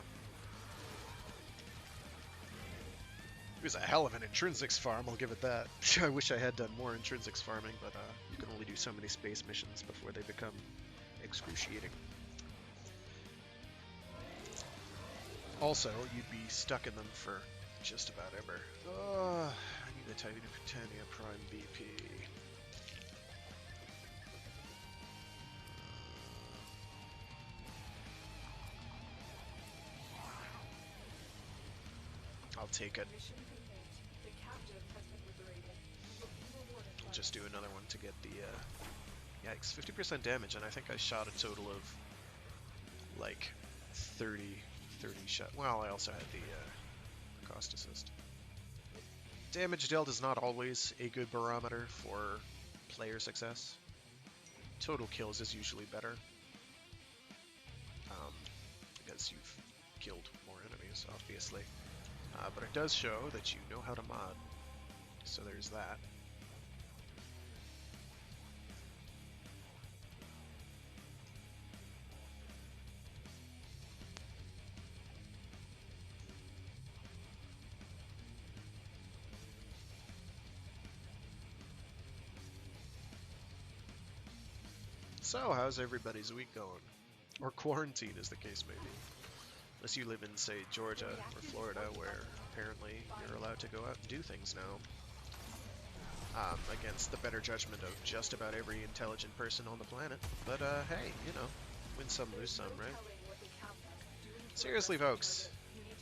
It was a hell of an intrinsics farm, I'll give it that. I wish I had done more intrinsics farming, but you can only do so many space missions before they become excruciating. Also, you'd be stuck in them for just about ever. I need the Titania Prime BP. I'll take it. Mission complete. The captive has been liberated. You will be rewarded I'll by just do another one to get the, yikes, 50% damage, and I think I shot a total of, like, 30 shot. Well, I also had the cost assist. Damage dealt is not always a good barometer for player success. Total kills is usually better. Because you've killed more enemies, obviously. But it does show that you know how to mod. So there's that. So, how's everybody's week going? Or quarantine, as the case may be. Unless you live in, say, Georgia or Florida, where apparently you're allowed to go out and do things now. Against the better judgment of just about every intelligent person on the planet. But, hey, you know, win some, lose some, right? Seriously, folks,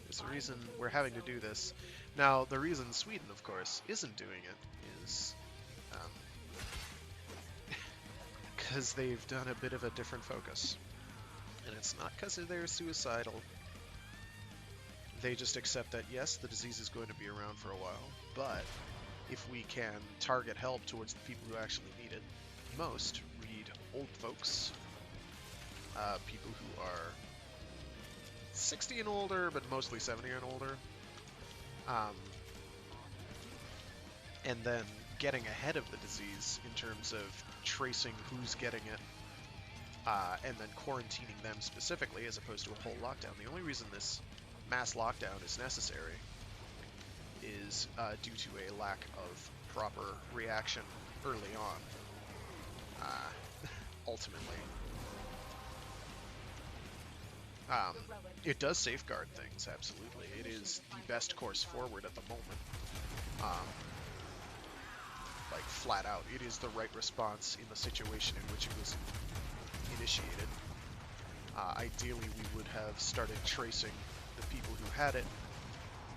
There's a reason we're having to do this. Now, the reason Sweden, of course, isn't doing it is because they've done a bit of a different focus. And it's not because they're suicidal. They just accept that, yes, the disease is going to be around for a while, but if we can target help towards the people who actually need it most, read old folks, people who are 60 and older, but mostly 70 and older, and then getting ahead of the disease in terms of tracing who's getting it, and then quarantining them specifically as opposed to a whole lockdown. The only reason this mass lockdown is necessary is due to a lack of proper reaction early on, ultimately. It does safeguard things, absolutely. It is the best course forward at the moment. Like, flat out, it is the right response in the situation in which it was initiated. Ideally, we would have started tracing the people who had it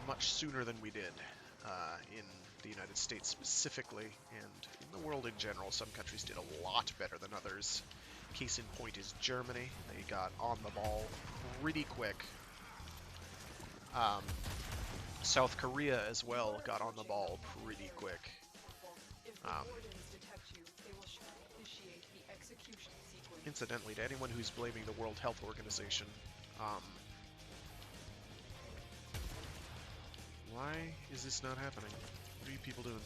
much sooner than we did in the United States specifically, and in the world in general. Some countries did a lot better than others. Case in point is Germany. They got on the ball pretty quick. South Korea as well got on the ball pretty quick. Incidentally, to anyone who's blaming the World Health Organization, why is this not happening? What are you people doing?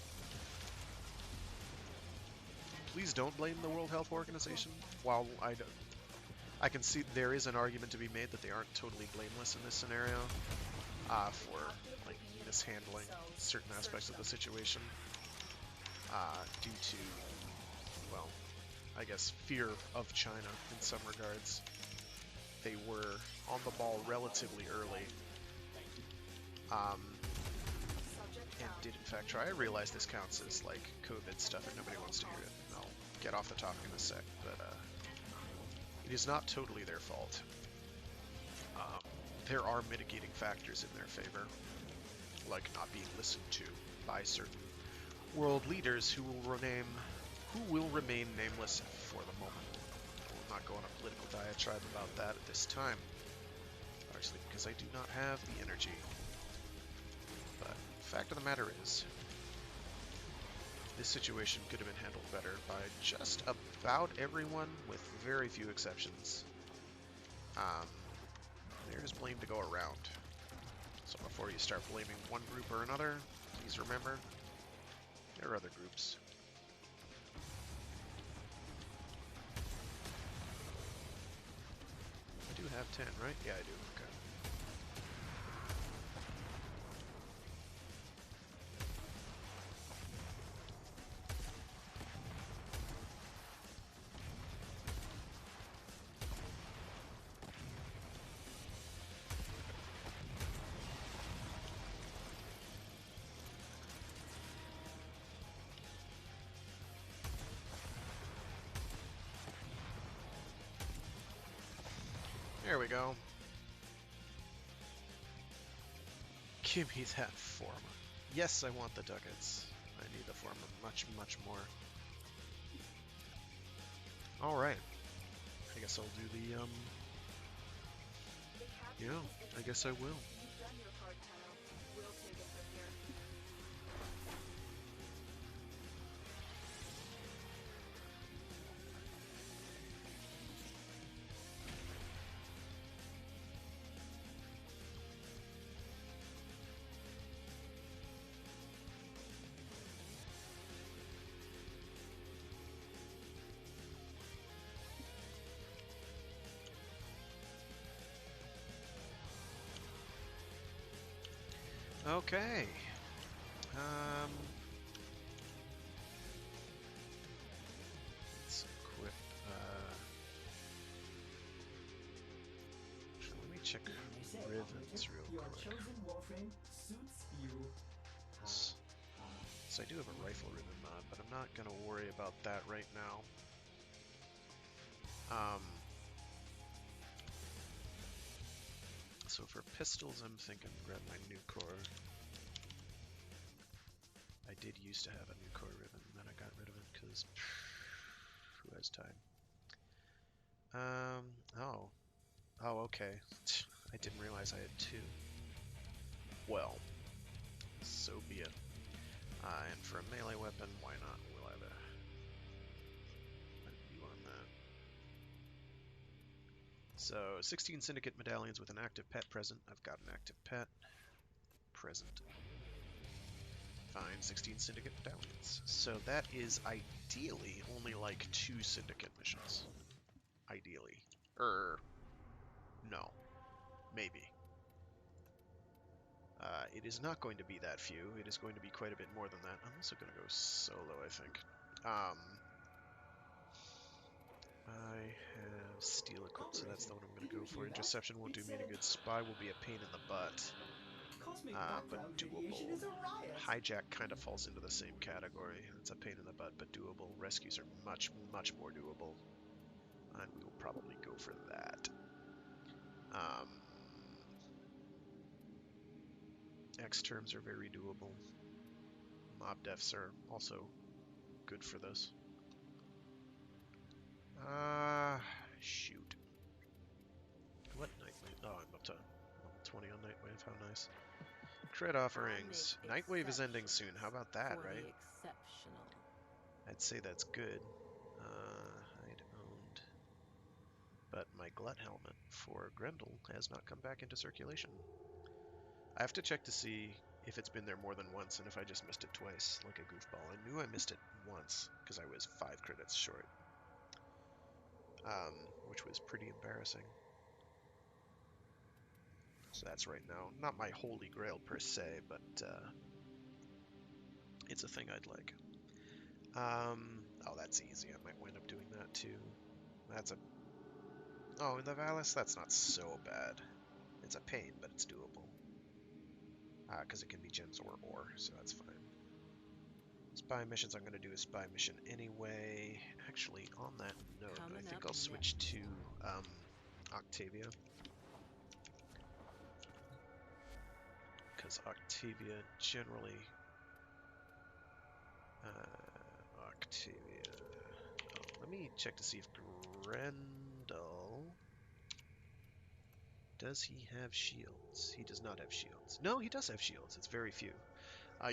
Please don't blame the World Health Organization. While I can see there is an argument to be made that they aren't totally blameless in this scenario for like mishandling certain aspects of the situation due to, well, I guess fear of China in some regards. They were on the ball relatively early. And did in fact try. I realize this counts as like COVID stuff and nobody wants to hear it. I'll get off the topic in a sec, but it is not totally their fault. There are mitigating factors in their favor, like not being listened to by certain world leaders who will remain nameless for the moment. I will not go on a political diatribe about that at this time, largely because I do not have the energy. But the fact of the matter is, this situation could have been handled better by just about everyone, with very few exceptions. There's blame to go around. So before you start blaming one group or another, please remember, there are other groups. I do have 10, right? Yeah, I do. Okay. There we go. Give me that form. Yes, I want the ducats. I need the form much, much more. Alright. I guess I'll do the, yeah, I guess I will. You've done your part, Tenno. We'll take it from here. Okay. Let's equip, let me check They say, rhythms real your quick. chosen Warframe suits you. So I do have a rifle rhythm mod, but I'm not going to worry about that right now. So for pistols, I'm thinking grab my new core. I did used to have a new core ribbon, then I got rid of it because who has time? Oh. Oh, okay. I didn't realize I had two. Well, so be it. And for a melee weapon, why not? We'll have a view on that. So, 16 Syndicate medallions with an active pet present. I've got an active pet. Present. Fine, 16 Syndicate medallions. So that is ideally only like 2 Syndicate missions. Ideally. No. Maybe. It is not going to be that few. It is going to be quite a bit more than that. I'm also going to go solo, I think. I have steel equipped, so that's the one I'm going to go for. Interception won't do me any good. Spy will be a pain in the butt, Cosmic but background doable. radiation is a riot. Hijack kind of falls into the same category. It's a pain in the butt, but doable. Rescues are much, much more doable, and we will probably go for that. X-terms are very doable. Mob deaths are also good for this. Shoot. What Nightwave? Oh, I'm up to level 20 on Nightwave. How nice. Crit offerings. Nightwave is ending soon. How about that, right? Exceptional. I'd say that's good. I'd owned. But my glut helmet for Grendel has not come back into circulation. I have to check to see if it's been there more than once and if I just missed it twice, like a goofball. I knew I missed it once because I was 5 credits short, which was pretty embarrassing. So that's right now. Not my holy grail per se, but it's a thing I'd like. Oh, that's easy. I might wind up doing that too. That's a... Oh, in the Valis, that's not so bad. It's a pain, but it's doable. Because it can be gems or ore, so that's fine. Spy missions, I'm going to do a spy mission anyway. Actually, on that note, I think I'll switch to Octavia. Because Octavia generally... Octavia... Oh, let me check to see if Grendel... Does he have shields? He does not have shields. No, he does have shields. It's very few.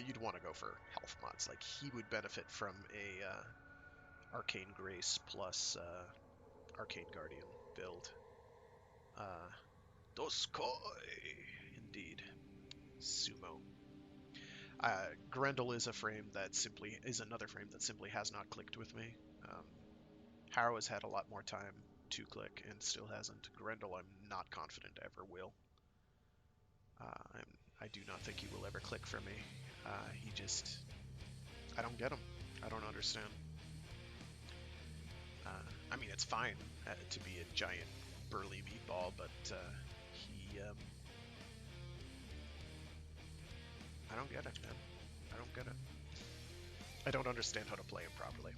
You'd want to go for health mods. Like, he would benefit from a Arcane Grace plus Arcane Guardian build. Doskoi! Indeed. Sumo. Grendel is a frame that simply is another frame that simply has not clicked with me. Harrow has had a lot more time to click and still hasn't. Grendel, I'm not confident ever will. I do not think he will ever click for me. He just... I don't get him. I don't understand. I mean, it's fine to be a giant burly meatball, but he... I don't get it, man. I don't get it. I don't understand how to play him properly.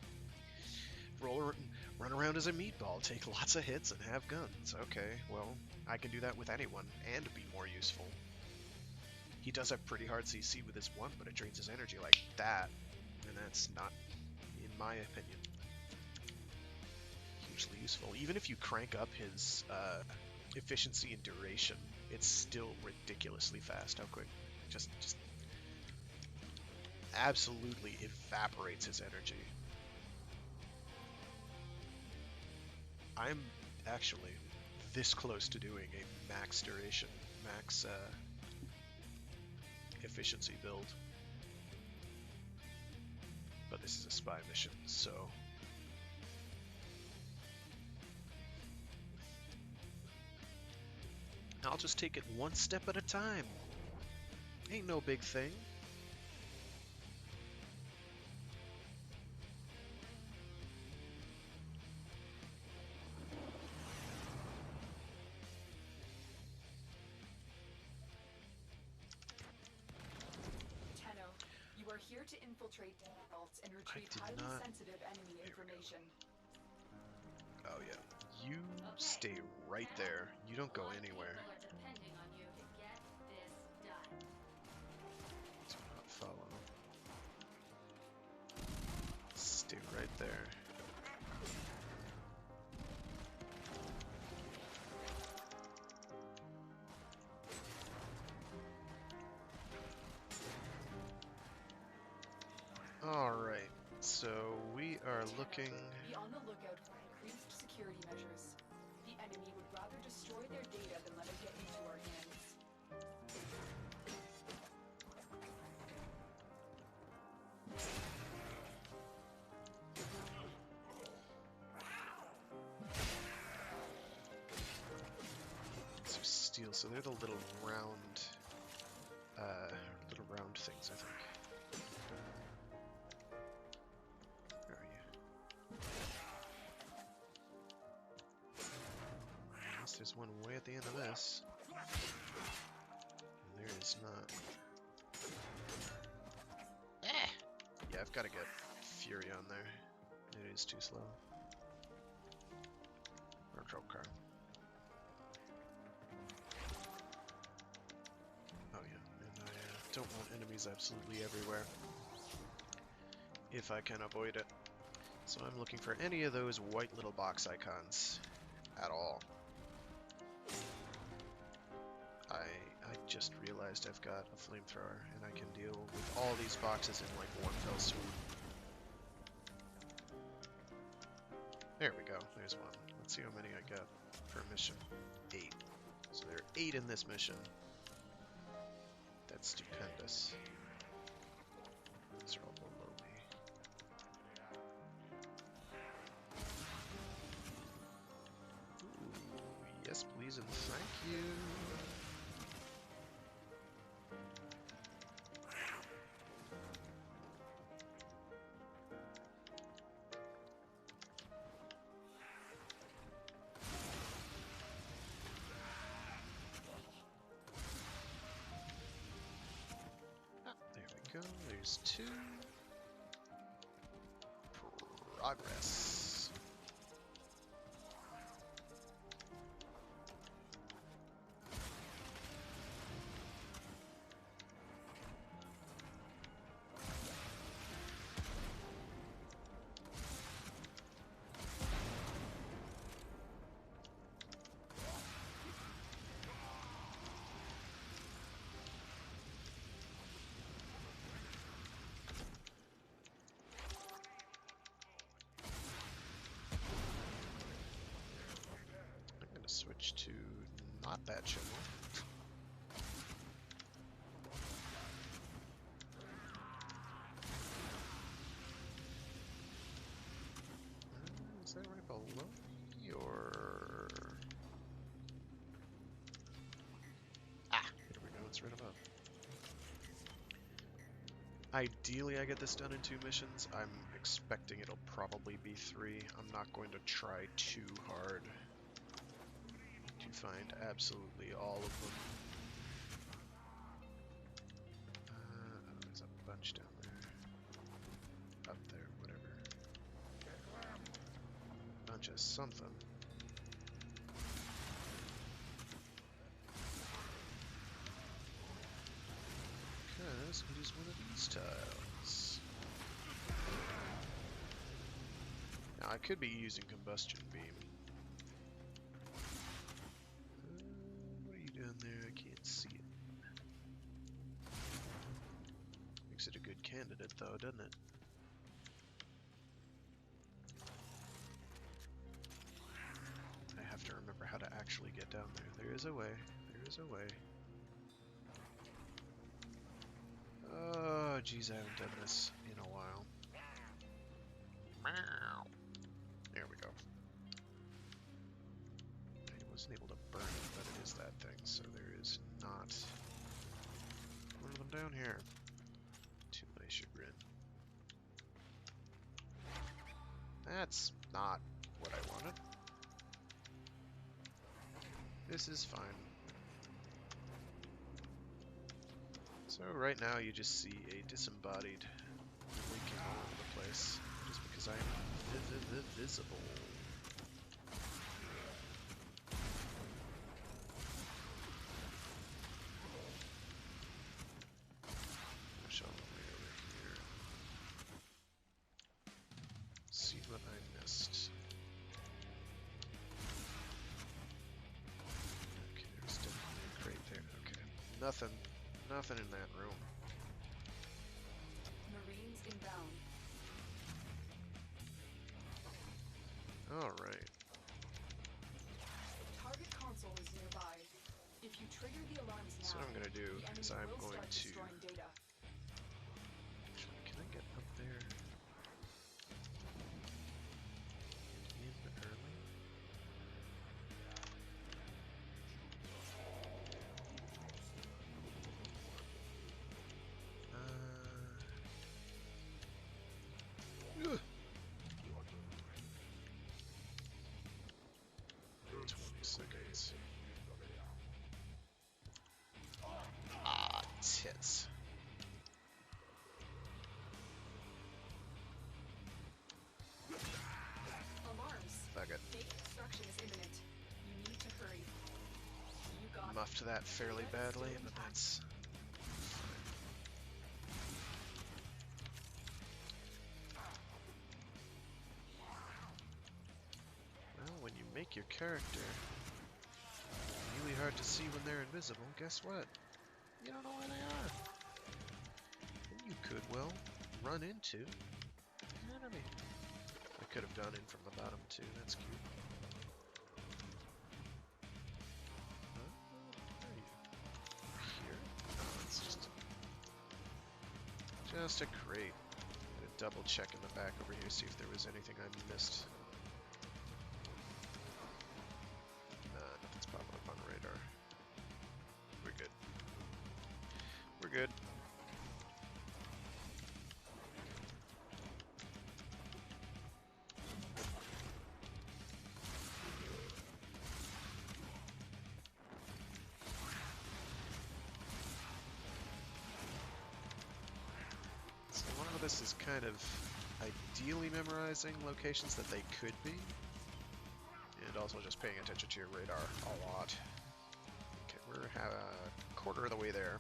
Run around as a meatball, take lots of hits, and have guns. Okay, well, I can do that with anyone, and be more useful. He does have pretty hard CC with his 1, but it drains his energy like that, and that's not, in my opinion, hugely useful. Even if you crank up his efficiency and duration, it's still ridiculously fast. How quick? Just absolutely evaporates his energy. I'm actually this close to doing a max duration, max efficiency build. But this is a spy mission, so... I'll just take it one step at a time. Ain't no big thing. You are here to infiltrate vaults and retrieve highly sensitive enemy information. Oh yeah, you stay right there. You don't go anywhere. there. Alright, so we are looking... Be on the lookout for increased security measures. The enemy would rather destroy their data than let it get into our hands. So steel, so they're the little round things, I think. Where are you? I guess there's one way at the end of this. And there is not. Yeah, I've got to get Fury on there. It is too slow. Or troll car. Oh yeah, and I don't want enemies absolutely everywhere. If I can avoid it. So I'm looking for any of those white little box icons at all. I just realized I've got a flamethrower and I can deal with all these boxes in like one fell swoop. There we go, there's one. Let's see how many I got per mission. 8. So there are 8 in this mission. That's stupendous. These are all below me. Ooh, yes please and thank you. Go. There's 2. Progress. Switch to not that channel. Is that right below me or... Ah! There we go, it's right above. Ideally I get this done in 2 missions. I'm expecting it'll probably be 3. I'm not going to try too hard to find absolutely all of them. Oh, there's a bunch down there. Up there, whatever. Bunch of something. Because it is one of these tiles. Now I could be using combustion beam. What are you doing there? I can't see it. Makes it a good candidate though, doesn't it? I have to remember how to actually get down there. There is a way. There is a way. Oh, geez, I haven't done this in a while. Meow. There we go. I wasn't able to burn it, but it is that thing, so there is not one of them down here. To my chagrin. That's not what I wanted. This is fine. So right now you just see a disembodied blinking all over the place, just because I am visible. Shall we over here? See Nothing. Nothing in that room. Marines inbound. Alright. Target console is nearby. If you trigger the alarms now, So what I'm gonna do the is enemy I'm will going start to... destroying data. Can I get up there? In early? Ugh. 20 seconds. Ah, tits. Alarms. Fuck it. Data destruction is imminent. You need to hurry. You got Muffed that fairly Data is badly, still but intact. that's... Well, when you make your character really hard to see when they're invisible, guess what? You don't know where they are. And you could, well, run into an enemy. I could have gone in from the bottom too, that's cute. Where are you? Here? Oh, it's just a crate. I'm gonna double check in the back over here, see if there was anything I missed. Nothing's popping up on the radar. We're good. We're good. So a lot of this is kind of ideally memorizing locations that they could be, and also just paying attention to your radar a lot. Okay, we're a quarter of the way there,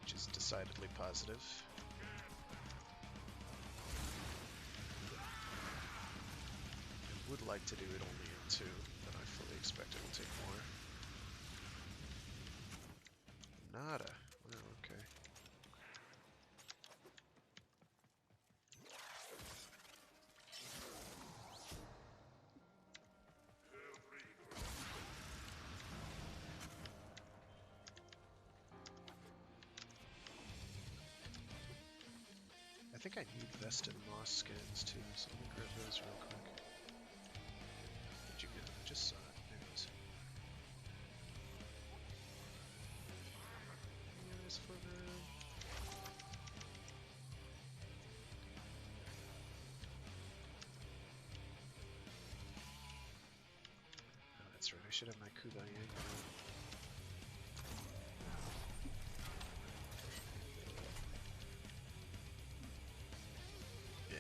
which is decidedly positive. I would like to do it only in 2, but I fully expect it will take more. Nada. Well, okay. I think I need vested moss skins too, so let me grab those real quick. Where'd you go? I just saw it. There it is. There's further. Oh, that's right. I should have my Kuba Yang on. Yeah.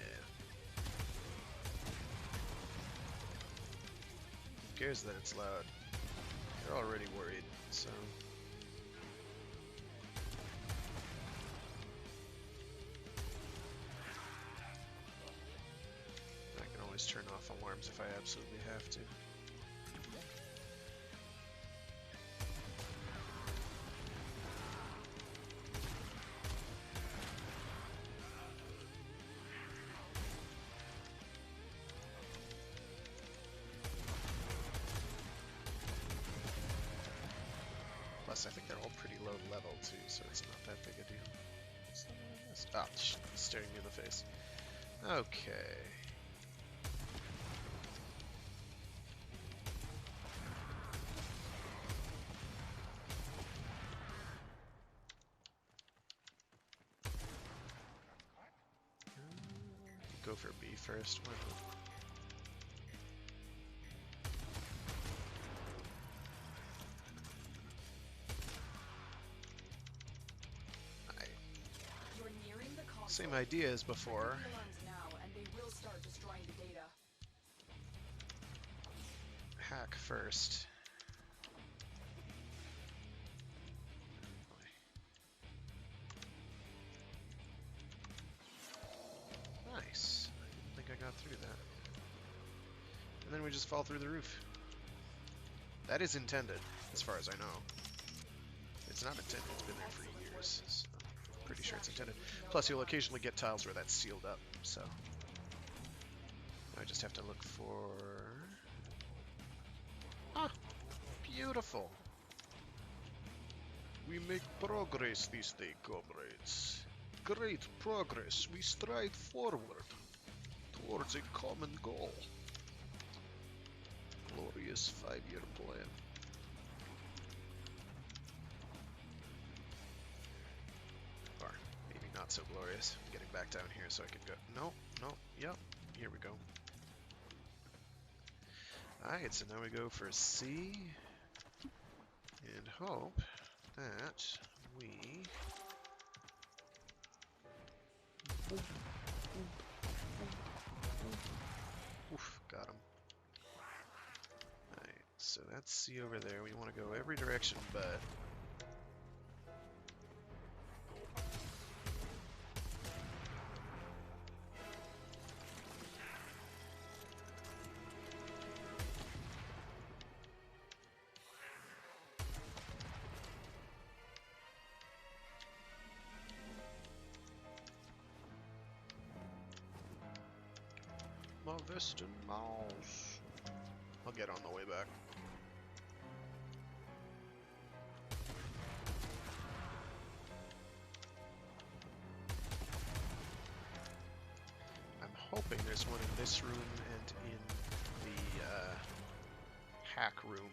Who cares that it's loud? They're already worried, so... I can always turn off alarms if I absolutely have to. Plus, I think they're all pretty low level too, so it's not that big a deal. What's that one I missed? Ah, he's staring me in the face. Okay. Go for B first. Why not? You're nearing the console. Same idea as before. Trigger the alarms now, and they will start destroying the data. Hack first. Nice. I didn't think I got through that. And then we just fall through the roof. That is intended, as far as I know. It's not intended. It's been there for years. So I'm pretty sure it's intended. Plus, you'll occasionally get tiles where that's sealed up. So I just have to look for. Ah, beautiful. We make progress this day, comrades. Great progress. We stride forward towards a common goal. Glorious 5-year plan. Or maybe not so glorious. I'm getting back down here so I can go. No, no, yep. Here we go. Alright, so now we go for C. And hope that we. Oof, got him. Alright, so that's C over there. We want to go every direction but. My Western mouse. I'll get on the way back. I'm hoping there's one in this room and in the hack room.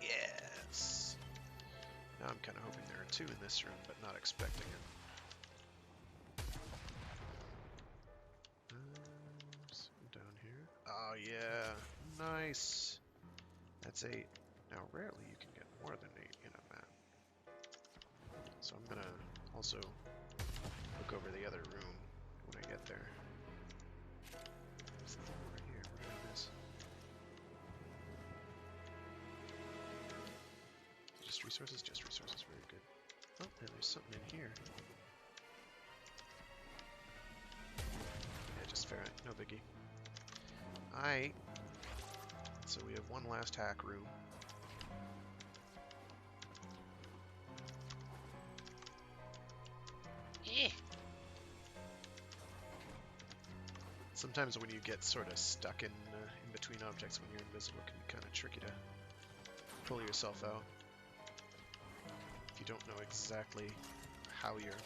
Yes! Now I'm kind of hoping there are two in this room, but not expecting it. Down here. Oh yeah, nice. That's 8. Now rarely you can get more than 8 in a map. So I'm gonna also look over the other room when I get there. There's nothing over here. What did I miss? Just resources? Just resources. Very good. Oh, and there's something in here. Yeah, just ferret. No biggie. Alright. So we have one last hack room. Sometimes when you get sort of stuck in between objects when you're invisible, it can be kind of tricky to pull yourself out. If you don't know exactly how you're...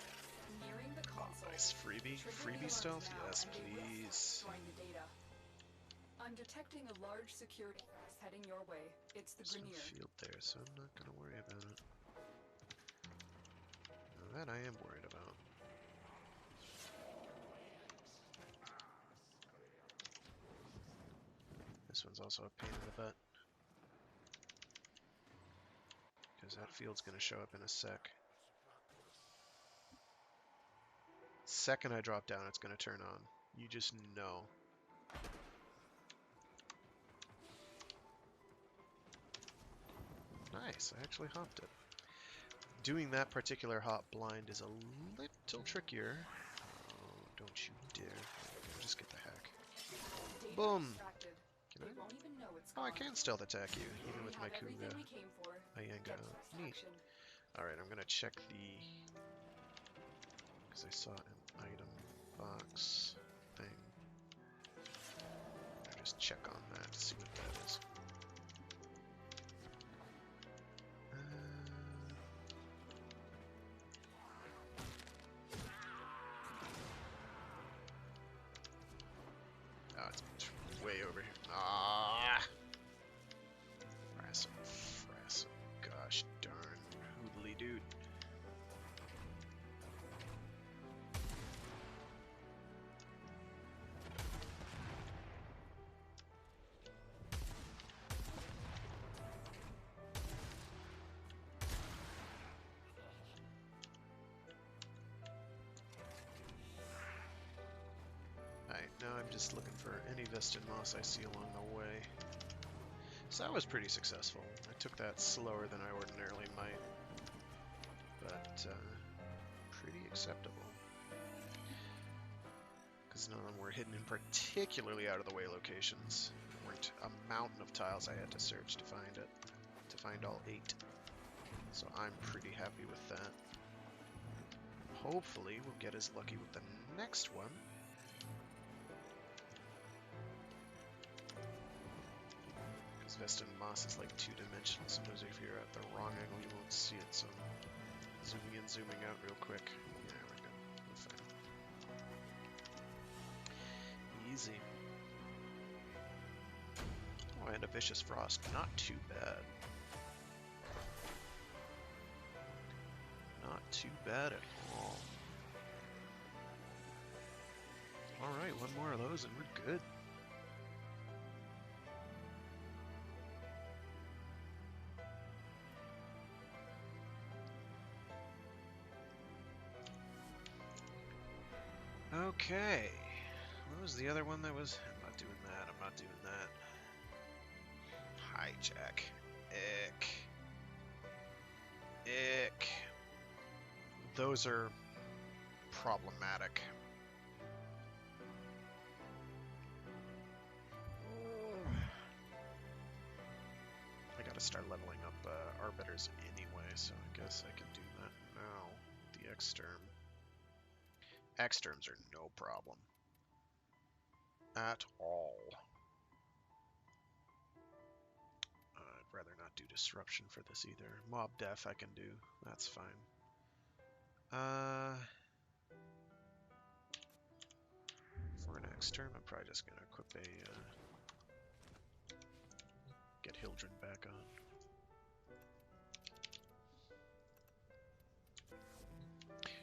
Nearing the console. Nice freebie. Freebie stealth? Yes, please. I'm detecting a large security force heading your way. It's the There's no Grenier. field there, so I'm not going to worry about it. Now that I am worried about. This one's also a pain in the butt. Because that field's going to show up in a sec. Second I drop down, it's going to turn on. You just know. Nice, I actually hopped it. Doing that particular hop blind is a little trickier. Oh, don't you dare. Okay, just get the hack. Data Boom! extracted. Can They I? won't even know it's Oh, I gone. can stealth attack you, even We with my have everything Kuga. we came for. Ayanga. Get to this Neat. action. Alright, I'm gonna check the... Because I saw an item box thing. I'll just check on that to see what that is. Oh, it's way over here. Ah! Frassum, Frassum. Gosh darn. Hoodly dude. Alright, now I'm just looking for any Vestin moss I see along the way. So that was pretty successful. I took that slower than I ordinarily might, but pretty acceptable. Because none of them were hidden in particularly out of the way locations. There weren't a mountain of tiles I had to search to find it. to find all 8. So I'm pretty happy with that. Hopefully we'll get as lucky with the next one. Because Vestin Moss is like 2-dimensional. Sometimes if you're at the wrong angle you won't see it. So zooming in, zooming out real quick. Yeah, we're good. We're fine. Easy. Oh, and a Vicious Frost. Not too bad. Not too bad at all. Alright, one more of those and we're good. Okay. What was the other one that was... I'm not doing that, I'm not doing that. Hijack. Ick. Ick. Those are problematic. I gotta start leveling up Arbiters anyway, so I guess I can do that now. The Exterm. Exterms are no problem. At all. I'd rather not do Disruption for this either. Mob Def I can do. That's fine. For an Exterm, I'm probably just gonna equip a... get Hildren back on.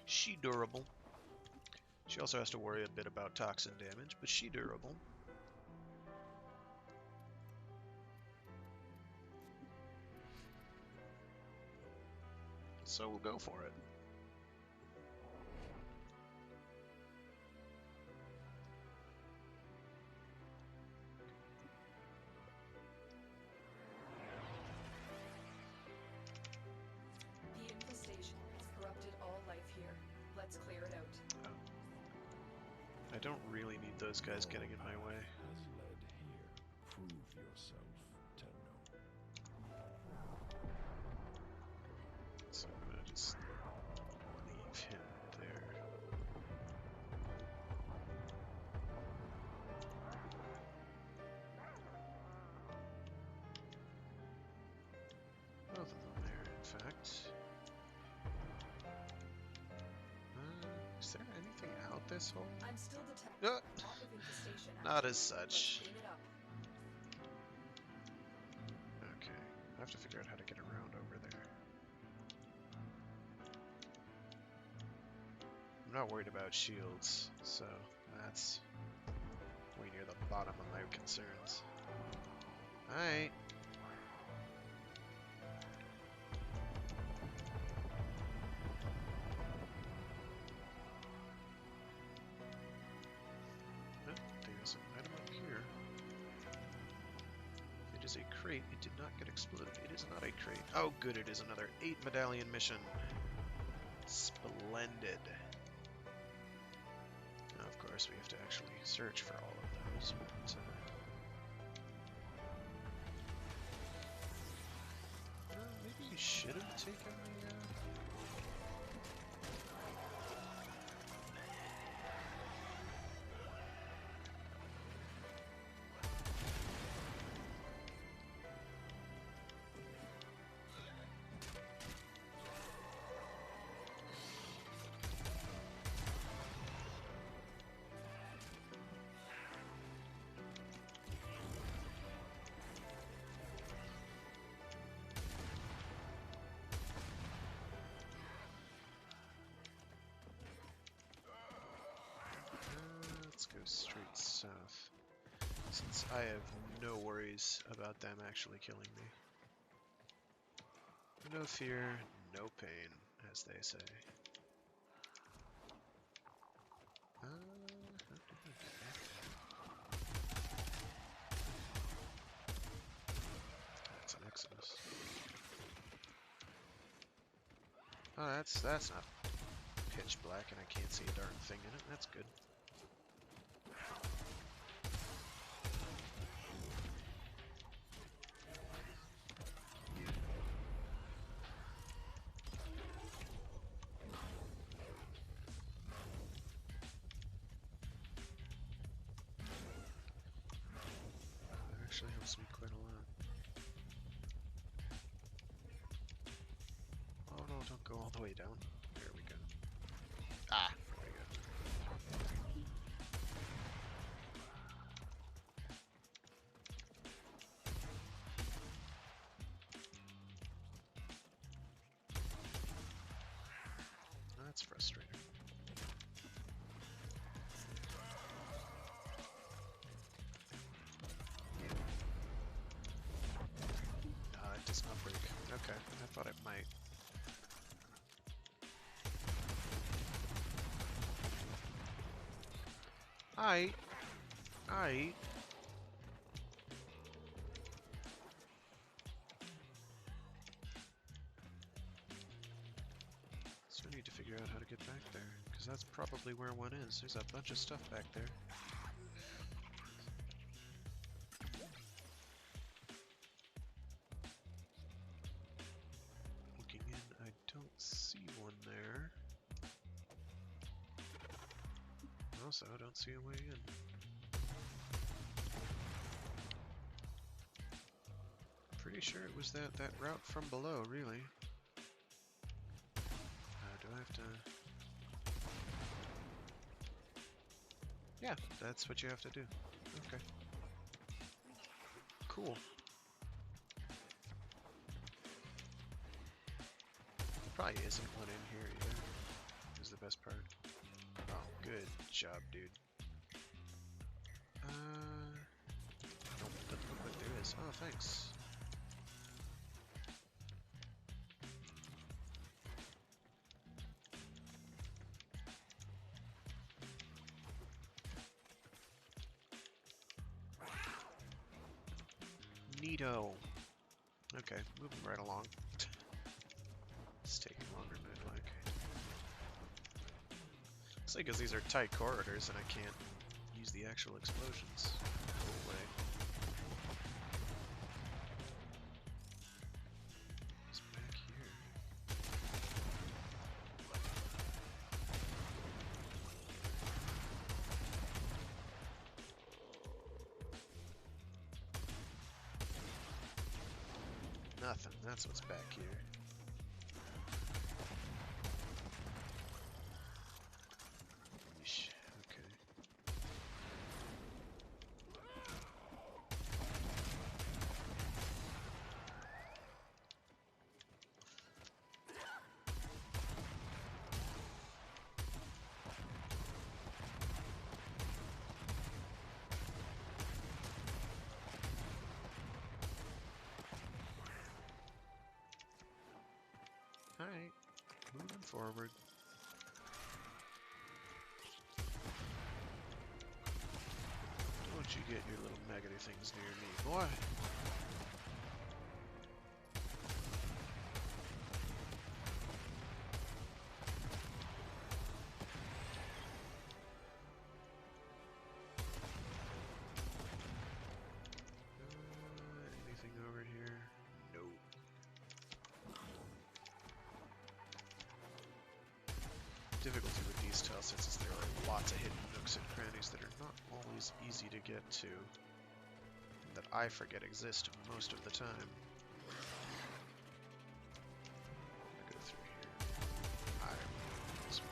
She durable. She also has to worry a bit about toxin damage, but she durable. So we'll go for it. The infestation has corrupted all life here. Let's clear it out. I don't really need those guys getting in my way. Has led here. Prove yourself to know. So I'm gonna just leave him there. Both of them there, in fact. Is there anything out this hole? I'm still detecting Uh, pop of infestation. Not as Let's such. clean it up. Okay, I have to figure out how to get around over there. I'm not worried about shields, so that's way near the bottom of my concerns. Alright. There's an item up here. It is a crate. It did not get exploded. It is not a crate. Oh, good. It is another 8 medallion mission. Splendid. Now, of course, we have to actually search for all of those. But, maybe you should have taken the... Let's go straight south, since I have no worries about them actually killing me. No fear, no pain, as they say. How did I get back there? That's an Exodus. Oh, that's not pitch black and I can't see a darn thing in it. That's good. actually helps me quite a lot. Oh no, don't go all the way down. There we go. Ah, there we go. That's frustrating. It does not break. Okay, I thought it might. I. So I need to figure out how to get back there, because that's probably where one is. There's a bunch of stuff back there. Looking in, I don't see one there. Also, I don't see a way in. Pretty sure it was that route from below, really. Do I have to... Yeah, that's what you have to do. Okay. Cool. Probably isn't one in here either, is the best part. Oh, good job, dude. Nope, doesn't look like there is. Oh, thanks. Neato. Okay, moving right along. It's taking longer than I'd like. It's like because these are tight corridors and I can't use the actual explosions. No way. It's back here. Nothing. That's what's back here. Yeesh. Okay. Alright. Moving forward. Don't you get your little maggoty things near me, boy. Anything over here? No. Difficulty with these tile sets is there are lots of hidden nooks and crannies that are not always easy to get to, and that I forget exist most of the time. I'm gonna go through here. I remember this one.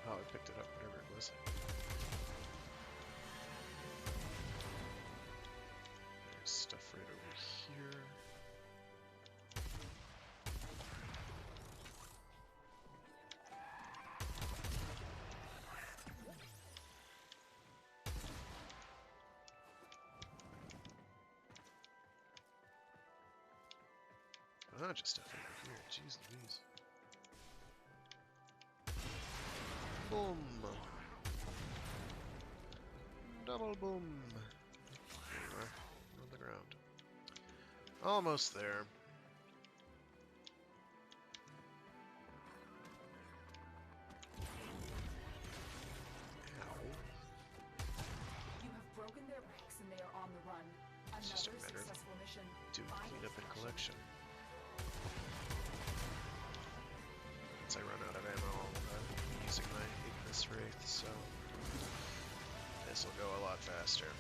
Oh, I picked it up, whatever it was. There's stuff right over here. A bunch of stuff over here. Jeez Louise. Boom! Double boom! There you are, on the ground. Almost there. It's just a Another matter of successful mission. doing Find cleanup and its collection. Once I run out of ammo, I'll be using my Ignis Wraith, so this will go a lot faster.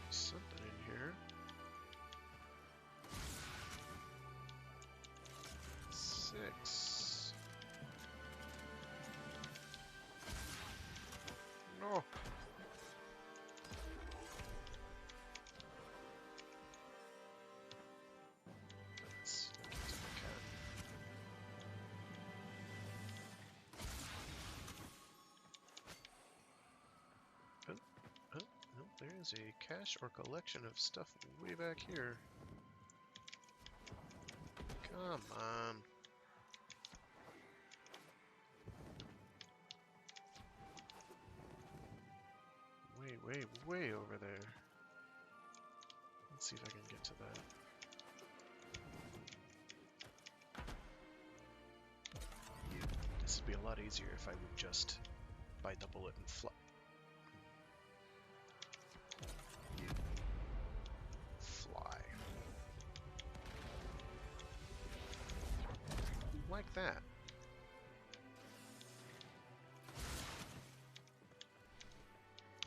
Something in here. 6. No. Let's get to the cat. Oh, oh, no, there is a cache or collection of stuff way back here. Come on. Way, way over there. Let's see if I can get to that. This would be a lot easier if I would just bite the bullet and fly. Like that.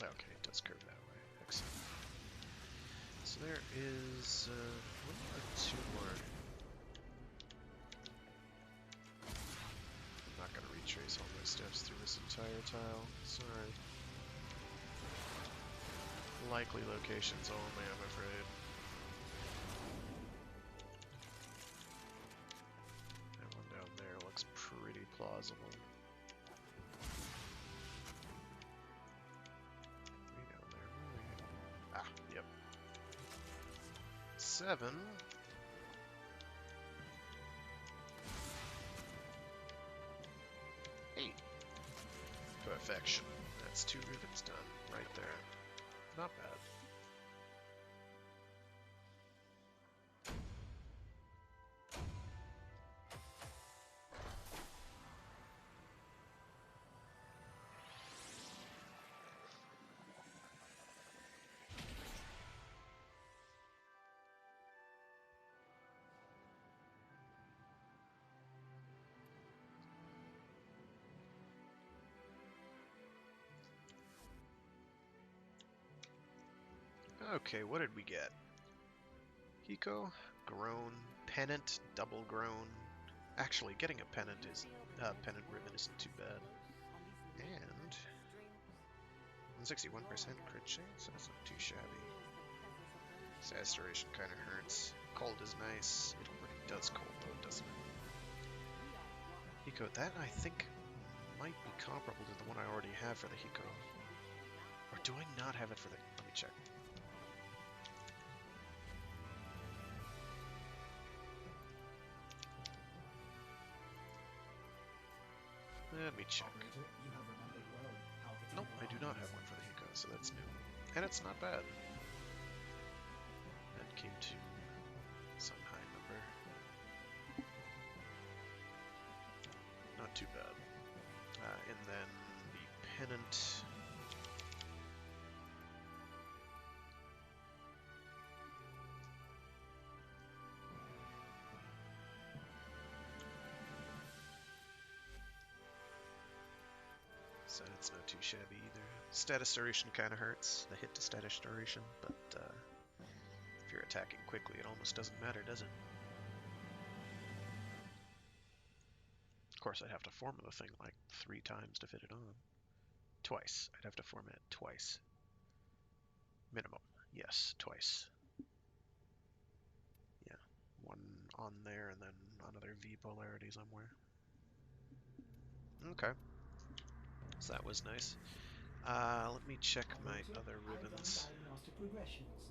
Okay, it does curve that way. Excellent. So there is one or two more. I'm not going to retrace all my steps through this entire tile. Sorry. Likely locations only, I'm afraid. That one down there looks pretty plausible. Way down there. Where are we? Ah, yep. 7. Perfection. That's 2 rivets done right there. Not bad. Okay, what did we get? Hiko, grown, pennant, double grown. Actually, getting a pennant ribbon isn't too bad. And 61% crit chance, so that's not too shabby. Saturation kind of hurts. Cold is nice. It already does cold though, doesn't it? Hiko, that I think might be comparable to the one I already have for the Hiko. Or do I not have it for the... Let me check. Let me check. Nope, I do not have one for the Hiko, so that's new. And it's not bad. That came to some high number. Not too bad. And then the pennant. So it's not too shabby either. Status duration kind of hurts, the hit to status duration, but if you're attacking quickly, it almost doesn't matter, does it? Of course, I'd have to form the thing like 3 times to fit it on. Twice. I'd have to form it twice. Minimum. Yes, twice. Yeah. One on there and then another V polarity somewhere. Okay. So that was nice. Let me check my other ribbons. Master progressions.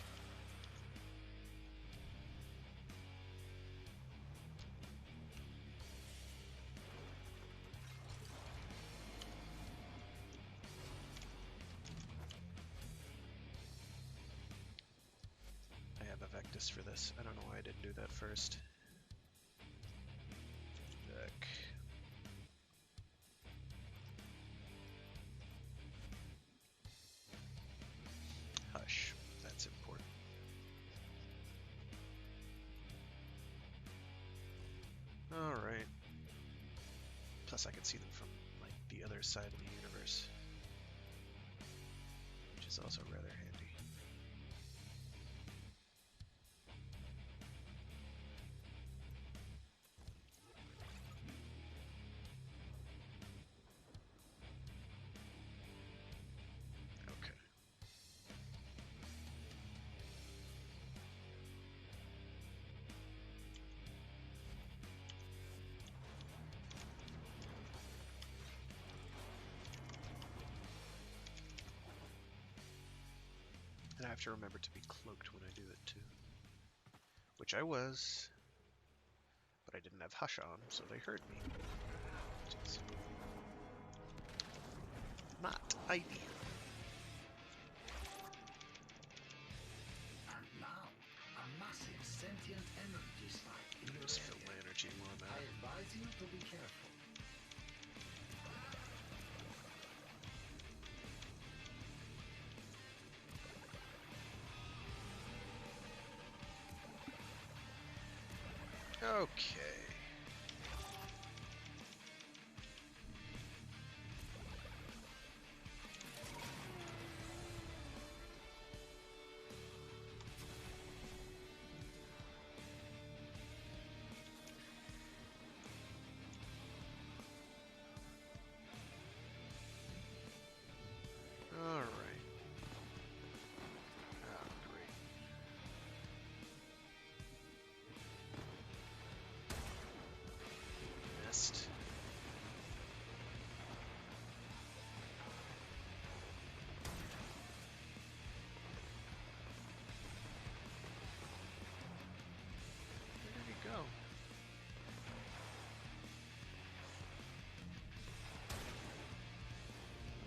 practice for this. I don't know why I didn't do that first. Deck. Hush. That's important. Alright. Plus I can see them from, like, the other side of the universe. Which is also rather handy. Okay. And I have to remember to be cloaked when I do it too. Which I was, but I didn't have Hush on, so they heard me. Which is not ideal. And now, a massive sentient energy spike in your Just fill area. my energy while I'm I at it. advise you to be careful. Okay. All right. Oh, great. Missed. Where did he go?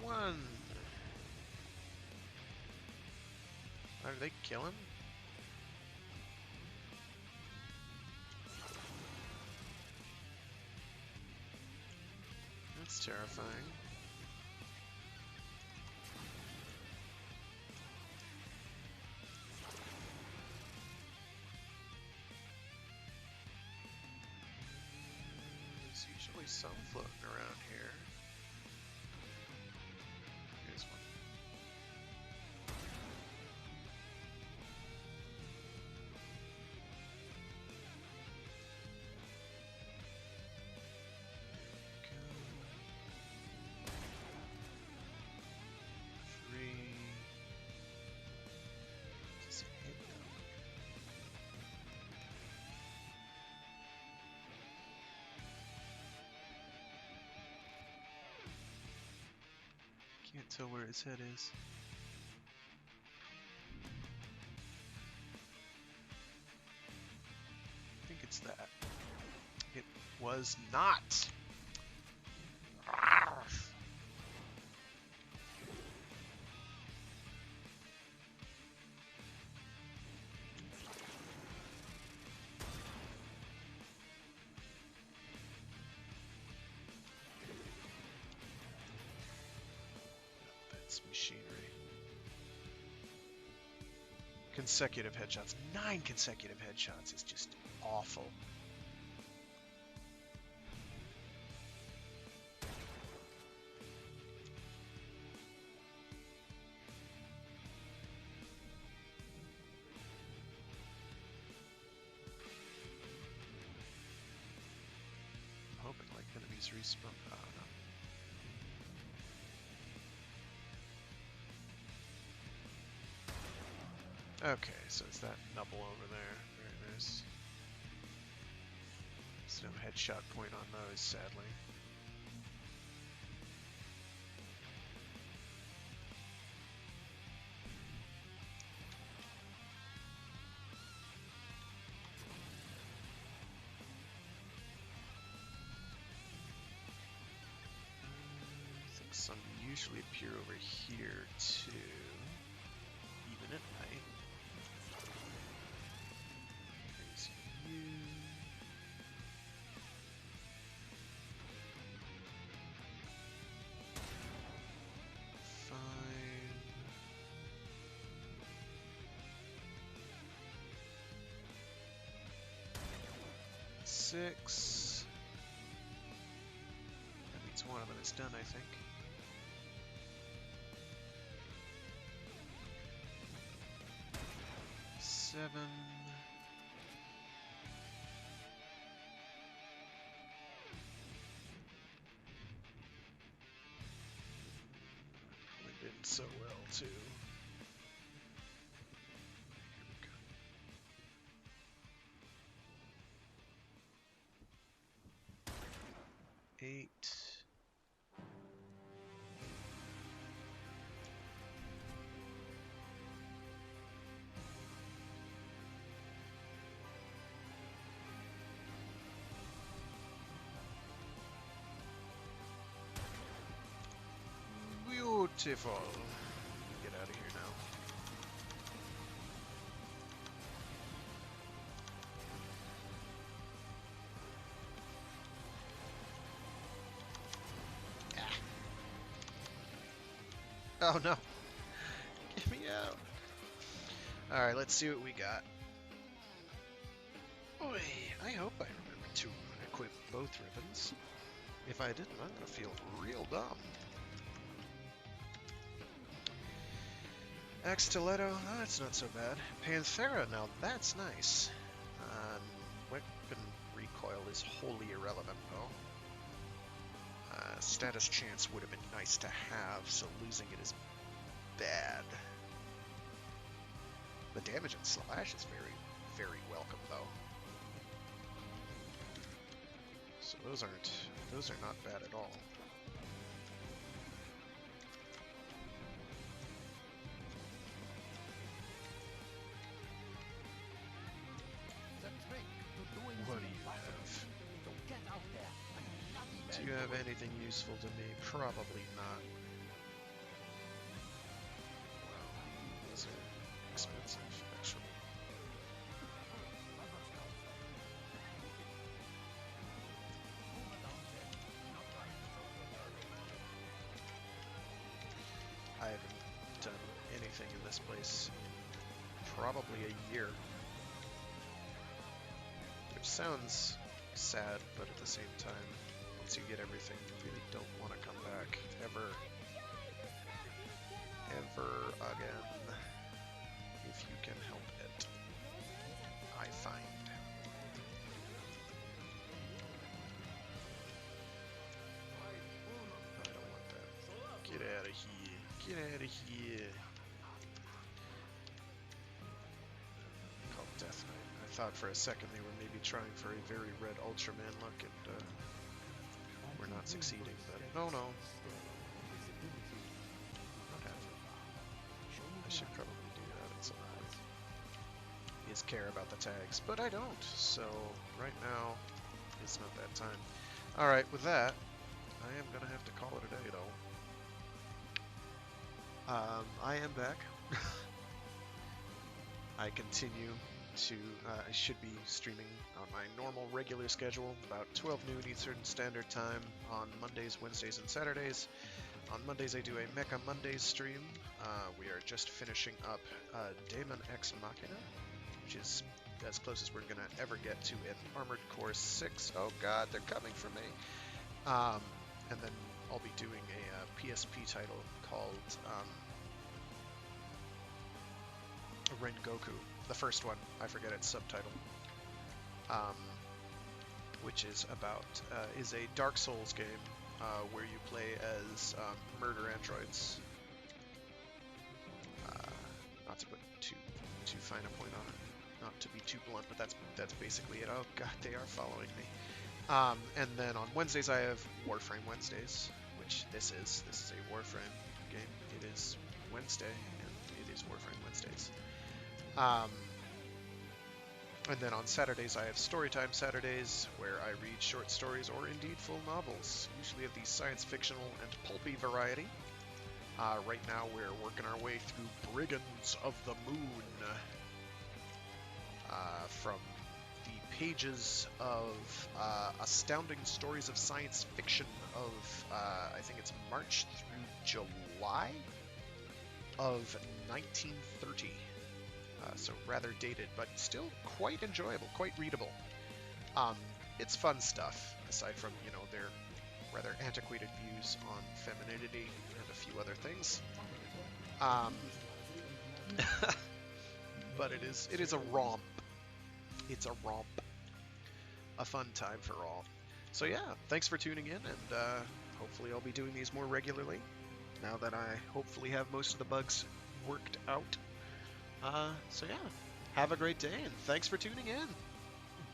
One. Are they kill him? That's terrifying. There's usually some floating around here. Here's one. Three. Just hit them. Can't tell where his head is. I think it's that. It was not. Arrgh. That's machinery. Consecutive headshots. 9 consecutive headshots is just awful. I'm hoping like enemies respawn. Oh no. Okay, so it's that nubble over there. Very nice. There's no headshot point on those, sadly. I think some usually appear over here too, even at night. 6. That means one of them is done, I think. 7. We did so well, too. 8. Beautiful. Get out of here now. Oh no. Get me out. Alright, let's see what we got. Boy, I hope I remember to equip both ribbons. If I didn't, I'm gonna feel real dumb. Axe Stiletto, oh, that's not so bad. Panthera, now that's nice. Weapon recoil is wholly irrelevant, though. Status chance would have been nice to have, so losing it is bad. The damage and slash is very, very welcome, though. So those are not bad at all. What do you have? Do you have anything useful to me? Probably not. Wow, those are expensive, actually. I haven't done anything in this place in probably a year. Which sounds sad, but at the same time, once you get everything, you really don't want to come back ever again, if you can help it, I find. I don't want that. Get out of here. Get out of here. Called Death Knight. I thought for a second they were maybe trying for a very red Ultraman look, and we're not succeeding, but no. I should probably do that at some point. Is care about the tags, but I don't, so right now it's not that time. Alright, with that, I am gonna have to call it a day, though. I am back. I continue to, I should be streaming on my normal regular schedule, about 12 noon Eastern Standard Time on Mondays, Wednesdays, and Saturdays. On Mondays I do a Mecha Mondays stream. We are just finishing up Daemon X Machina, which is as close as we're going to ever get to an Armored Core 6. Oh god, they're coming for me. And then I'll be doing a PSP title called Rengoku. The first one, I forget its subtitle. Which is about, is a Dark Souls game where you play as murder androids. Not to put too fine a point on it, not to be too blunt, but that's basically it. Oh god, they are following me. And then on Wednesdays I have Warframe Wednesdays, which this is a Warframe game. It is Wednesday, and it is Warframe Wednesdays. And then on Saturdays I have Storytime Saturdays, where I read short stories or indeed full novels, usually of the science fictional and pulpy variety. Right now we're working our way through Brigands of the Moon, from the pages of Astounding Stories of Science Fiction of, I think it's March through July of 1930. So rather dated, but still quite enjoyable, quite readable. it's fun stuff, aside from, you know, their rather antiquated views on femininity and a few other things. Um, but it is a romp. It's a romp. A fun time for all. So yeah, thanks for tuning in, and hopefully I'll be doing these more regularly now that I hopefully have most of the bugs worked out. So yeah, have a great day, and thanks for tuning in.